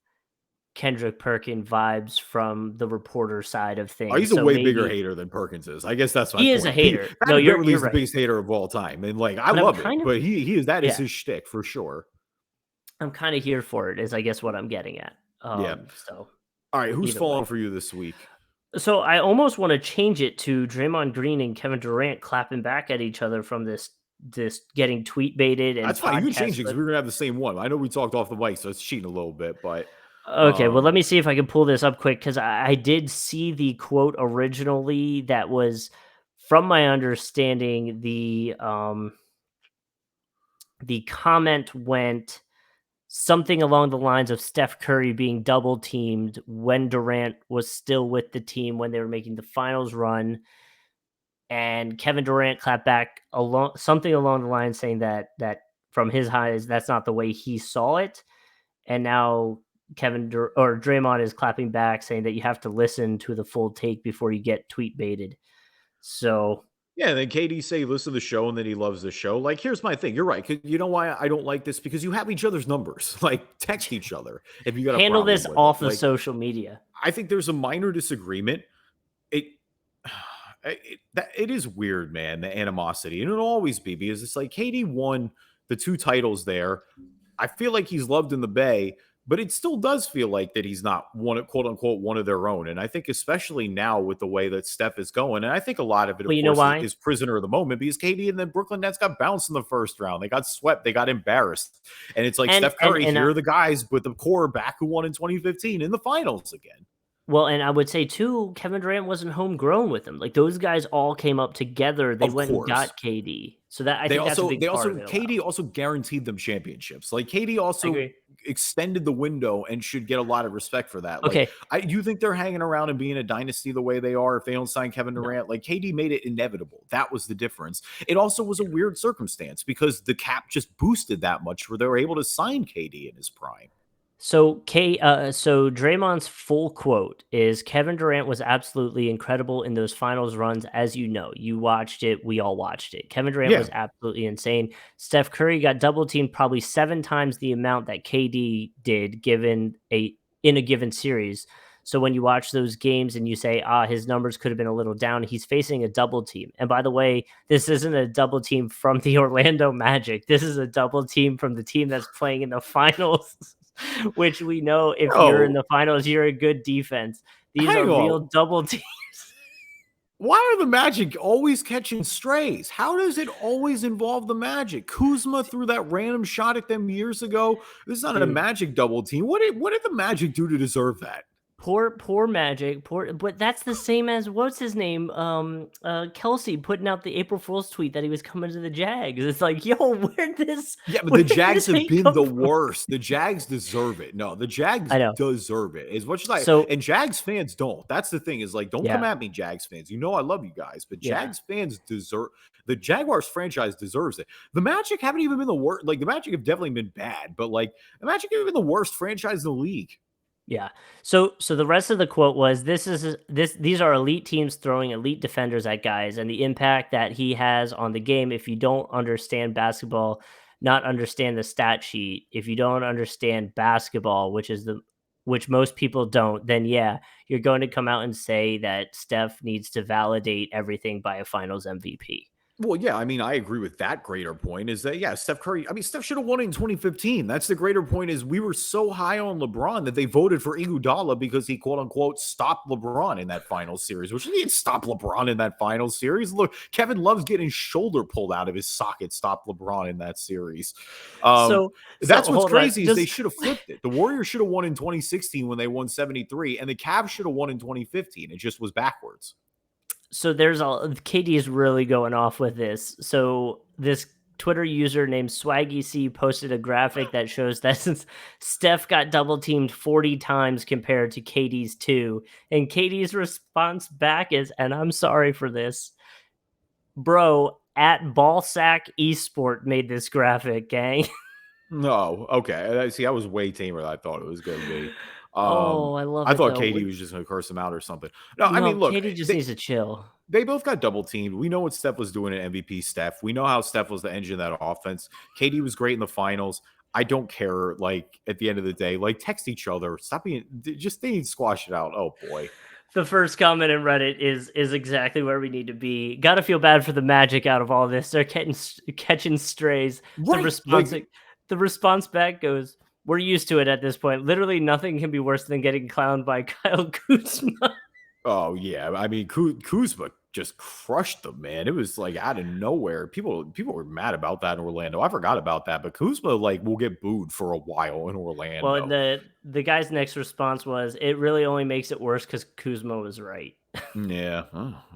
Kendrick Perkin vibes from the reporter side of Oh, things. he's a So way bigger maybe hater than Perkins is. I guess that's my he is a point. hater. No, Patrick Beverly you're is the right. biggest hater of all time, and like I But I'm love it, kind of but he is that is yeah, his shtick for sure. I'm kinda here for it is I guess what I'm getting at. Yeah. So All right, who's either way. falling for you this week? So I almost wanna change it to Draymond Green and Kevin Durant clapping back at each other from this getting tweet baited and That's fine. You can podcast change it because clip. we're gonna have the same one. I know we talked off the mic, so it's cheating a little bit, but Okay, well, let me see if I can pull this up quick because I did see the quote originally that was, from my understanding, the comment went something along the lines of Steph Curry being double teamed when Durant was still with the team when they were making the finals run, and Kevin Durant clapped back along something along the line saying that from his eyes that's not the way he saw it, and now or Draymond is clapping back saying that you have to listen to the full take before you get tweet baited. So yeah, then KD say listen to the show and then he loves the show. Like, here's my thing. You're right. 'Cause you know why I don't like this? Because you have each other's numbers. Like, text each other if you got a handle problem this with it. off of Like, social media. I think there's a minor disagreement. It it is weird, man, the animosity. And it'll always be because it's like KD won the 2 titles there. I feel like he's loved in the Bay, but it still does feel like that he's not one, quote unquote, one of their own. And I think especially now with the way that Steph is going, and I think a lot of it, Well, of you know course, why? is prisoner of the moment because KD and the Brooklyn Nets got bounced in the first round. They got swept. They got embarrassed. And it's like And Steph and Curry, and here are the guys with the core back who won in 2015 in the finals again. well, and I would say too, Kevin Durant wasn't homegrown with them. Like those guys all came up together. They Of went and course. got KD. So that I They think that's a also big they part also of it. KD Allow. also guaranteed them championships. Like KD I also agree. extended the window and should get a lot of respect for that. Like Okay. you think they're hanging around and being a dynasty the way they are if they don't sign Kevin No. Durant? Like KD made it inevitable. That was the difference. It also was a weird circumstance because the cap just boosted that much where they were able to sign KD in his prime. So Draymond's full quote is Kevin Durant was absolutely incredible in those finals runs. As you know, you watched it, we all watched it. Kevin Durant Yeah. was absolutely insane. Steph Curry got double teamed probably 7 times the amount that KD did in a given series. So when you watch those games and you say, his numbers could have been a little down, he's facing a double team. And by the way, this isn't a double team from the Orlando Magic. This is a double team from the team that's playing in the finals. Which we know if you're in Bro, the finals, you're a good defense. These are hang real on. double teams. Why are the Magic always catching strays? How does it always involve the Magic? Kuzma threw that random shot at them years ago. This is not a Dude, Magic double team. What did the Magic do to deserve that? poor Magic, but that's the same as what's his name? Kelsey putting out the April Fool's tweet that he was coming to the Jags. It's like, yo, Yeah, but where the did Jags this have hate been come the from? worst. The Jags deserve it. No, the Jags I know. deserve it. As much as I So and Jags fans don't. That's the thing, is like, don't come yeah, at me, Jags fans. You know I love you guys, but yeah. Jags fans deserve the Jaguars franchise deserves it. The Magic haven't even been the worst. Like the Magic have definitely been bad, but like the Magic have been the worst franchise in the league. Yeah. So the rest of the quote was these are elite teams throwing elite defenders at guys and the impact that he has on the game if you don't understand basketball, not understand the stat sheet, if you don't understand basketball, which most people don't, then yeah, you're going to come out and say that Steph needs to validate everything by a finals MVP. Well, yeah, I mean, I agree with that greater point is that, yeah, Steph Curry, I mean, Steph should have won it in 2015. That's the greater point is we were so high on LeBron that they voted for Iguodala because he, quote unquote, stopped LeBron in that final series, which he didn't stop LeBron in that final series. Look, Kevin Love's getting his shoulder pulled out of his socket, stopped LeBron in that series. Um, So that's what's hold on. crazy is they should have flipped it. The Warriors should have won in 2016 when they won 73, and the Cavs should have won in 2015. It just was backwards. So there's all KD is really going off with this. So Twitter user named SwaggyC posted a graphic that shows that since Steph got double teamed 40 times compared to KD's 2, and KD's response back is, and I'm sorry for this, bro, at Ballsack Esport made this graphic, gang. No, okay. See, I was way tamer than I thought it was going to be. Oh, I love I it thought though. Katie was just going to curse him out or something. No, I No, mean, look, KD just needs to chill. they both got double teamed. We know what Steph was doing in MVP Steph. We know how Steph was the engine of that offense. Katie was great in the finals. I don't care. Like at the end of the day, like text each other. Stop being just they need to squash it out. Oh boy. The first comment in Reddit is exactly where we need to be. Got to feel bad for the Magic out of all this. They're catching strays. The Right. response the response back goes, "We're used to it at this point. Literally nothing can be worse than getting clowned by Kyle Kuzma." Oh yeah. I mean, Kuzma just crushed them, man. It was like out of nowhere. People were mad about that in Orlando. I forgot about that, but Kuzma like will get booed for a while in Well, Orlando. the guy's next response was, "It really only makes it worse because Kuzma was right." Yeah.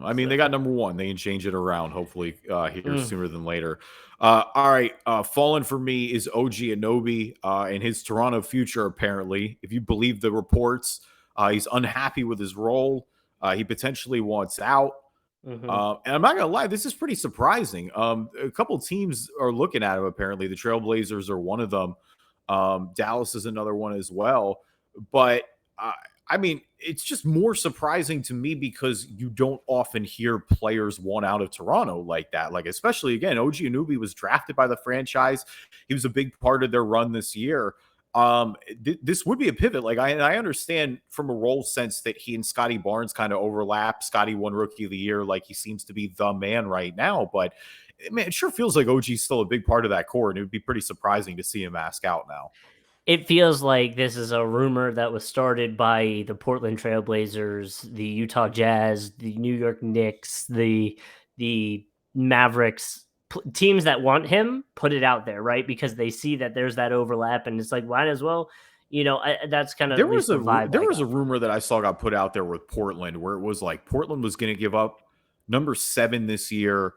I mean, So, they got number one. They can change it around, hopefully, here mm, sooner than later. All right. Fallen for me is OG Anobi and his Toronto future, apparently. If you believe the reports, he's unhappy with his role. He potentially wants out. mhm. And I'm not going to lie, this is pretty surprising. A couple teams are looking at him, apparently. The Trailblazers are one of them. Dallas is another one as well. But uh, I mean, it's just more surprising to me because you don't often hear players want out of Toronto like that. Like, especially again, OG Anunoby was drafted by the franchise. He was a big part of their run this year. This would be a pivot. Like, I understand from a role sense that he and Scotty Barnes kind of overlap. Scotty won Rookie of the Year, like he seems to be the man right now. But man, it sure feels like OG's still a big part of that core, and it would be pretty surprising to see him ask out now. It feels like this is a rumor that was started by the Portland Trailblazers, the Utah Jazz, the New York Knicks, the Mavericks, teams that want him put it out there, right? Because they see that there's that overlap, and it's like, might as well, that's kind of There at was least a the vibe there I was a got. rumor that I saw got put out there with Portland, where it was like Portland was going to give up number 7 this year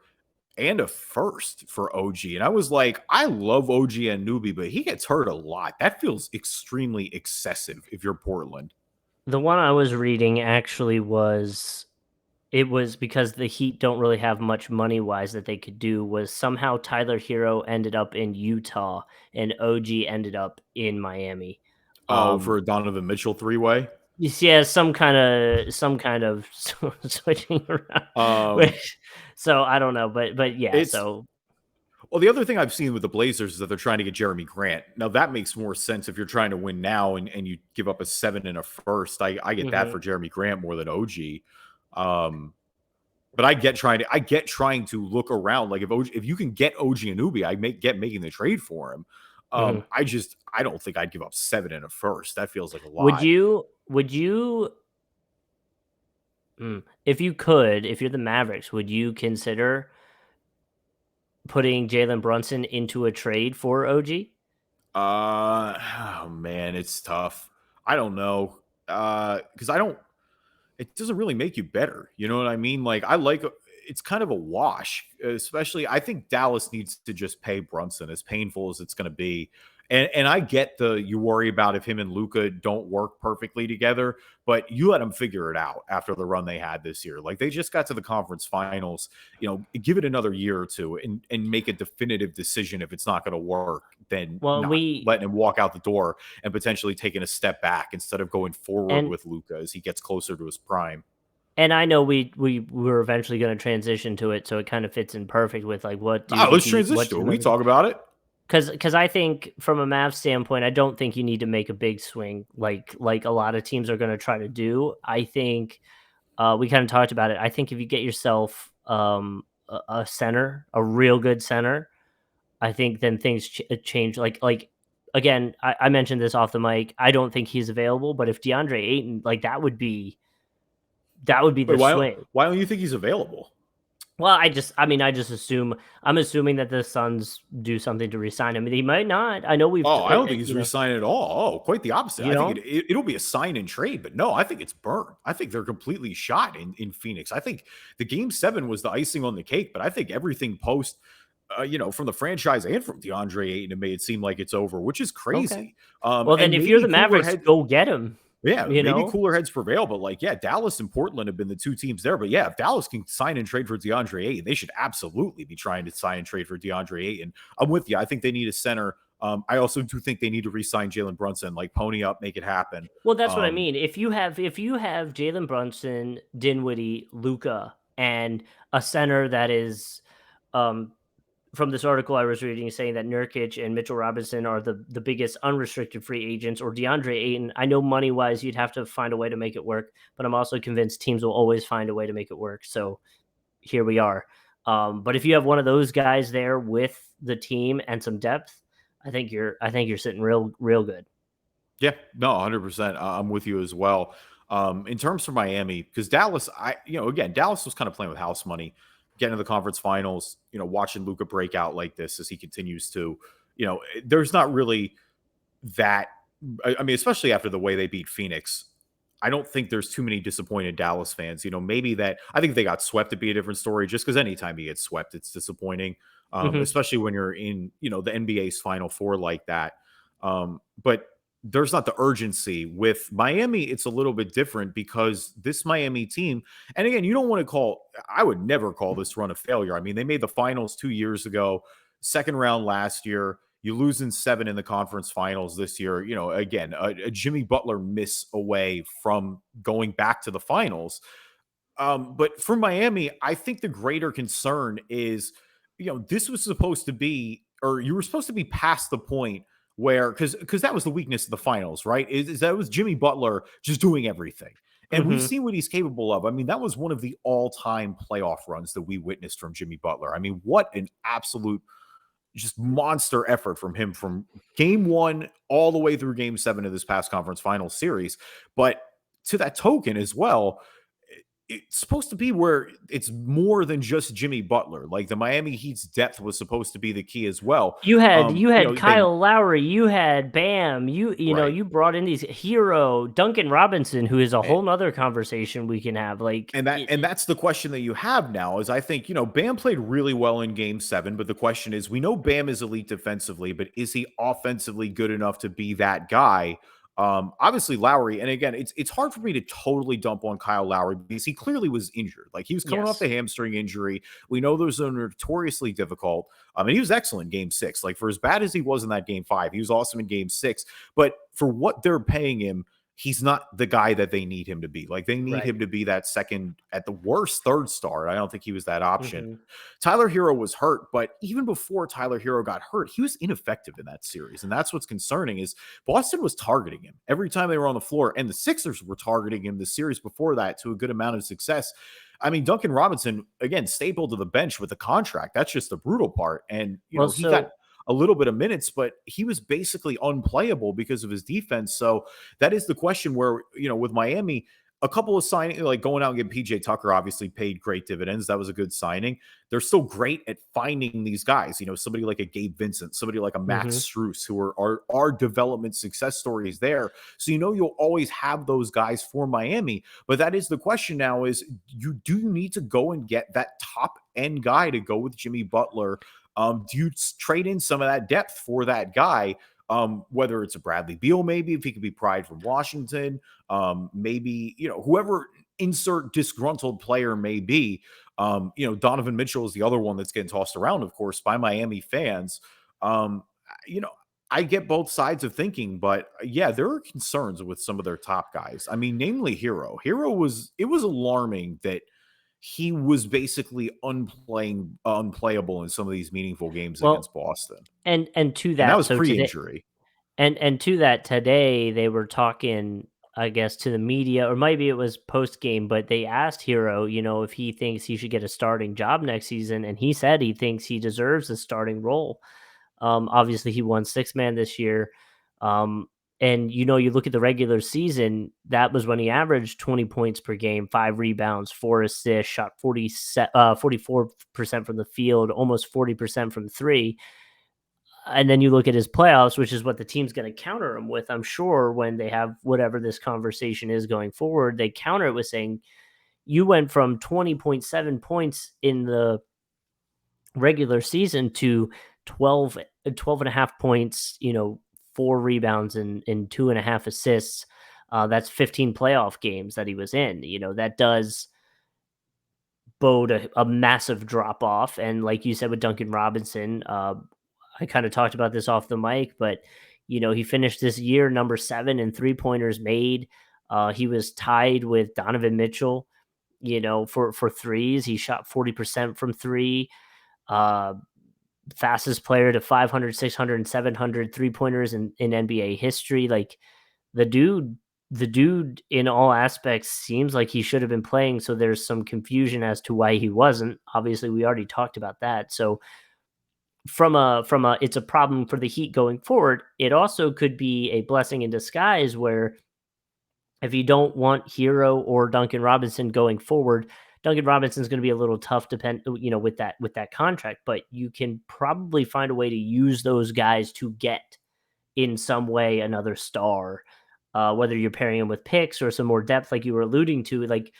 and a first for OG. And I was like, I love OG and Newbie, but he gets hurt a lot. That feels extremely excessive if you're Portland. The one I was reading actually was it was because the Heat don't really have much money wise that they could do was somehow Tyler Hero ended up in Utah and OG ended up in Miami. Oh, Um for a Donovan Mitchell 3-way. yeah, some kind of switching around. Um, Which, so I don't know, but yeah, it's so well, the other thing I've seen with the Blazers is that they're trying to get Jeremy Grant. Now that makes more sense if you're trying to win now and you give up a 7 and a first. I get that mhm. for Jeremy Grant more than OG. Um, But I get trying to look around. Like if you can get OG Anunoby, get making the trade for him. Mhm. I don't think I'd give up 7 and a first. That feels like a Would lot. you if you could, if you're the Mavericks, would you consider putting Jalen Brunson into a trade for OG? Oh man, it's tough. I don't know. Because I don't it doesn't really make you better. You know what I mean? Like it's kind of a wash, especially I think Dallas needs to just pay Brunson as painful as it's going to be. And I get you worry about if him and Luca don't work perfectly together, but you let them figure it out after the run they had this year. Like they just got to the conference finals, give it another year or two and make a definitive decision. If it's not going to work, then Well, not letting him walk out the door and potentially taking a step back instead of going forward and with Luca as he gets closer to his prime. I know we were eventually going to transition to it, so it kind of fits in perfect with like what do the Let's Heat, what transition to do it. the We Mavericks, talk about it. because I think from a Mavs standpoint, I don't think you need to make a big swing like a lot of teams are going to try to do. I think we kind of talked about it. I think if you get yourself a center, a real good center, I think then things change. Like again, I mentioned this off the mic. I don't think he's available, but if DeAndre Ayton, like that would be Wait, the swing. why don't you think he's available? Well, I just assume I'm assuming that the Suns do something to resign him. They might not. I know Oh, I don't think he's re-signing at all. Oh, quite the opposite. you I think know, it'll be a sign and trade, but no, I think it's burned. I think they're completely shot in Phoenix. I think the game 7 was the icing on the cake, but I think everything post from the franchise and from DeAndre Ayton to made it seem like it's over, which is Okay. crazy. Well, then And if you're maybe the cooler Mavericks, heads, go get him, yeah, you maybe know? cooler heads prevail. But like, yeah, Dallas and Portland have been the two teams there. But yeah, if Dallas can sign and trade for DeAndre Ayton, they should absolutely be trying to sign and trade for DeAndre Ayton. I'm with you. I think they need a center. I also do think they need to re-sign Jalen Brunson, like pony up, make it happen. Well, that's what I Um, mean. If you have Jalen Brunson, Dinwiddie, Luca, and a center that is, um, from this article I was reading saying that Nurkic and Mitchell Robinson are the biggest unrestricted free agents, or DeAndre Ayton. I know money wise you'd have to find a way to make it work, but I'm also convinced teams will always find a way to make it work. So here we are. But if you have one of those guys there with the team and some depth, I think you're sitting real good. Yeah, no, 100%. I'm with you as well. In terms for Miami, because Dallas, again, Dallas was kind of playing with house money, getting to the conference finals, watching Luca break out like this as he continues to, there's not really that. I mean, especially after the way they beat Phoenix, I don't think there's too many disappointed Dallas fans. Maybe that I think if they got swept, it'd be a different story. Just because anytime you get swept, it's disappointing, Hmm. especially when you're in the NBA's Final Four like that. But there's not the urgency with Miami. It's a little bit different because this Miami team, and again, you don't want to call. I would never call this run a failure. I mean, they made the finals 2 years ago, second round last year. You lose in 7 in the conference finals this year. Again, a Jimmy Butler miss away from going back to the finals. But for Miami, I think the greater concern is, this was supposed to be, or you were supposed to be past the point where, because that was the weakness of the finals, right? Is that was Jimmy Butler just doing everything. And we've Hmm. seen what he's capable of. I mean, that was one of the all-time playoff runs that we witnessed from Jimmy Butler. I mean, what an absolute just monster effort from him from game 1 all the way through game 7 of this past conference final series. But to that token as well, it's supposed to be where it's more than just Jimmy Butler. Like the Miami Heat's depth was supposed to be the key as well. You had you had They Kyle Lowry, you had Bam, you right. you brought in these hero Duncan Robinson, who is a whole nother conversation we can have. Like And that's the question that you have now is I think, Bam played really well in game 7, but the question is we know Bam is elite defensively, but is he offensively good enough to be that guy? Obviously Lowry, and again, it's hard for me to totally dump on Kyle Lowry because he clearly was injured. Like he was coming off yes. the hamstring injury. We know those are notoriously difficult. And he was excellent in game 6. Like for as bad as he was in that game 5, he was awesome in game 6. But for what they're paying him, he's not the guy that they need him to be. Like they need Right. him to be that second, at the worst, third star. I don't think he was that option. Hmm. Tyler Hero was hurt, but even before Tyler Hero got hurt, he was ineffective in that series. And that's what's concerning is Boston was targeting him every time they were on the floor. And the Sixers were targeting him the series before that to a good amount of success. I mean, Duncan Robinson, again, stapled to the bench with the contract. That's just the brutal part. And, Well, he got so a little bit of minutes, but he was basically unplayable because of his defense. So that is the question where, with Miami, a couple of signing, like going out and getting PJ Tucker obviously paid great dividends. That was a good signing. They're still great at finding these guys, somebody like a Gabe Vincent, somebody like a Max mhm. Strus, who are development success stories there. So, you'll always have those guys for Miami. But that is the question now is you do need to go and get that top end guy to go with Jimmy Butler. Do you trade in some of that depth for that guy? Whether it's a Bradley Beal, maybe if he could be pried from Washington, maybe, whoever insert disgruntled player may be. Donovan Mitchell is the other one that's getting tossed around, of course, by Miami fans. Um, you know, I get both sides of thinking, but yeah, there are concerns with some of their top guys. I mean, namely Hero. It was alarming that he was basically unplayable in some of these meaningful games Well, against Boston. and to And that that, was so today pre-injury. and to that today, they were talking, I guess, to the media, or maybe it was post game, but they asked Hero, if he thinks he should get a starting job next season, and he said he thinks he deserves a starting role. Obviously, he won six man this year. And you look at the regular season, that was when he averaged 20 points per game, 5 rebounds, 4 assists, shot 44% from the field, almost 40% from three. And then you look at his playoffs, which is what the team's going to counter him with. I'm sure when they have whatever this conversation is going forward, they counter it with saying, you went from 20.7 points in the regular season to 12 and a half points, 4 rebounds and 2.5 assists. That's 15 playoff games that he was in. That does bode a massive drop off. And like you said with Duncan Robinson, I kind of talked about this off the mic, but he finished this year number 7 in 3-pointers made. He was tied with Donovan Mitchell, for threes. He shot 40% from three. Uh, Fastest player to 500, 600, and 700 3-pointers in NBA history. Like the dude in all aspects seems like he should have been playing. So there's some confusion as to why he wasn't. Obviously, we already talked about that. So from a it's a problem for the Heat going forward. It also could be a blessing in disguise where if you don't want Hero or Duncan Robinson going forward, Duncan Robinson's going to be a little tough with that contract, but you can probably find a way to use those guys to get in some way another star, whether you're pairing him with picks or some more depth, like you were alluding to. Like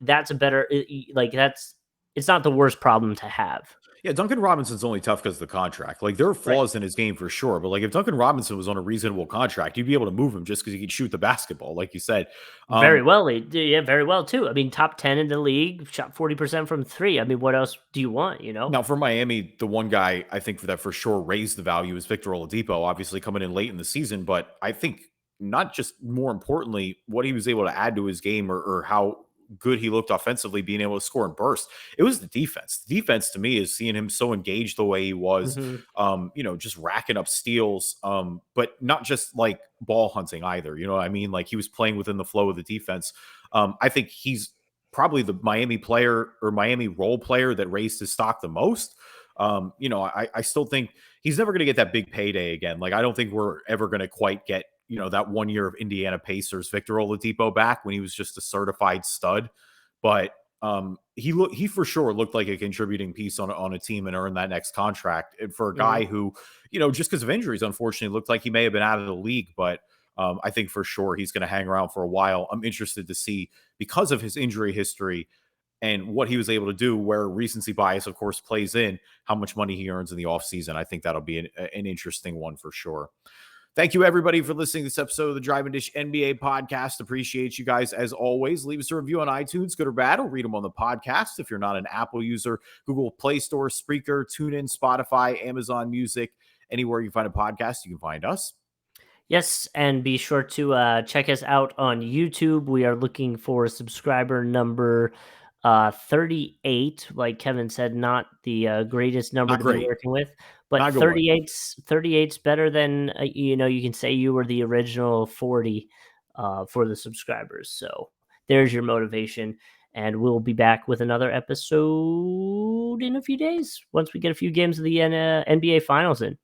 that's a better, like that's it's not the worst problem to have. Yeah, Duncan Robinson's only tough because of the contract. Like there are Right. flaws in his game for sure, but like if Duncan Robinson was on a reasonable contract, you'd be able to move him just because he could shoot the basketball, like you said. Very Um, well. Yeah, very well too. I mean, top 10 in the league, shot 40% from three. I mean, what else do you want? Now for Miami, the one guy I think that for sure raised the value is Victor Oladipo, obviously coming in late in the season, but I think not just more importantly what he was able to add to his game or how good he looked offensively, being able to score and burst. It was the defense. The defense to me is seeing him so engaged the way he was, Mhm. just racking up steals, but not just like ball hunting either. You know what I mean? Like he was playing within the flow of the defense. I think he's probably the Miami player or Miami role player that raised his stock the most. I still think he's never going to get that big payday again. Like, I don't think we're ever going to quite get, that 1 year of Indiana Pacers Victor Oladipo back when he was just a certified stud. But he for sure looked like a contributing piece on a team and earned that next contract. And for a guy Mhm. who, just because of injuries, unfortunately, looked like he may have been out of the league. But I think for sure he's going to hang around for a while. I'm interested to see, because of his injury history and what he was able to do, where recency bias, of course, plays in, how much money he earns in the offseason. I think that'll be an interesting one for sure. Thank you, everybody, for listening to this episode of the Drive and Dish NBA podcast. Appreciate you guys as always. Leave us a review on iTunes, good or bad. We'll read them on the podcast. If you're not an Apple user, Google Play Store, Spreaker, TuneIn, Spotify, Amazon Music, anywhere you find a podcast, you can find us. Yes, and be sure to check us out on YouTube. We are looking for subscriber number 38. Like Kevin said, not the greatest number Not to be great. working with, but Not a good one. 38's better than you can say you were the original 40 for the subscribers. So there's your motivation, and we'll be back with another episode in a few days once we get a few games of the NBA Finals in.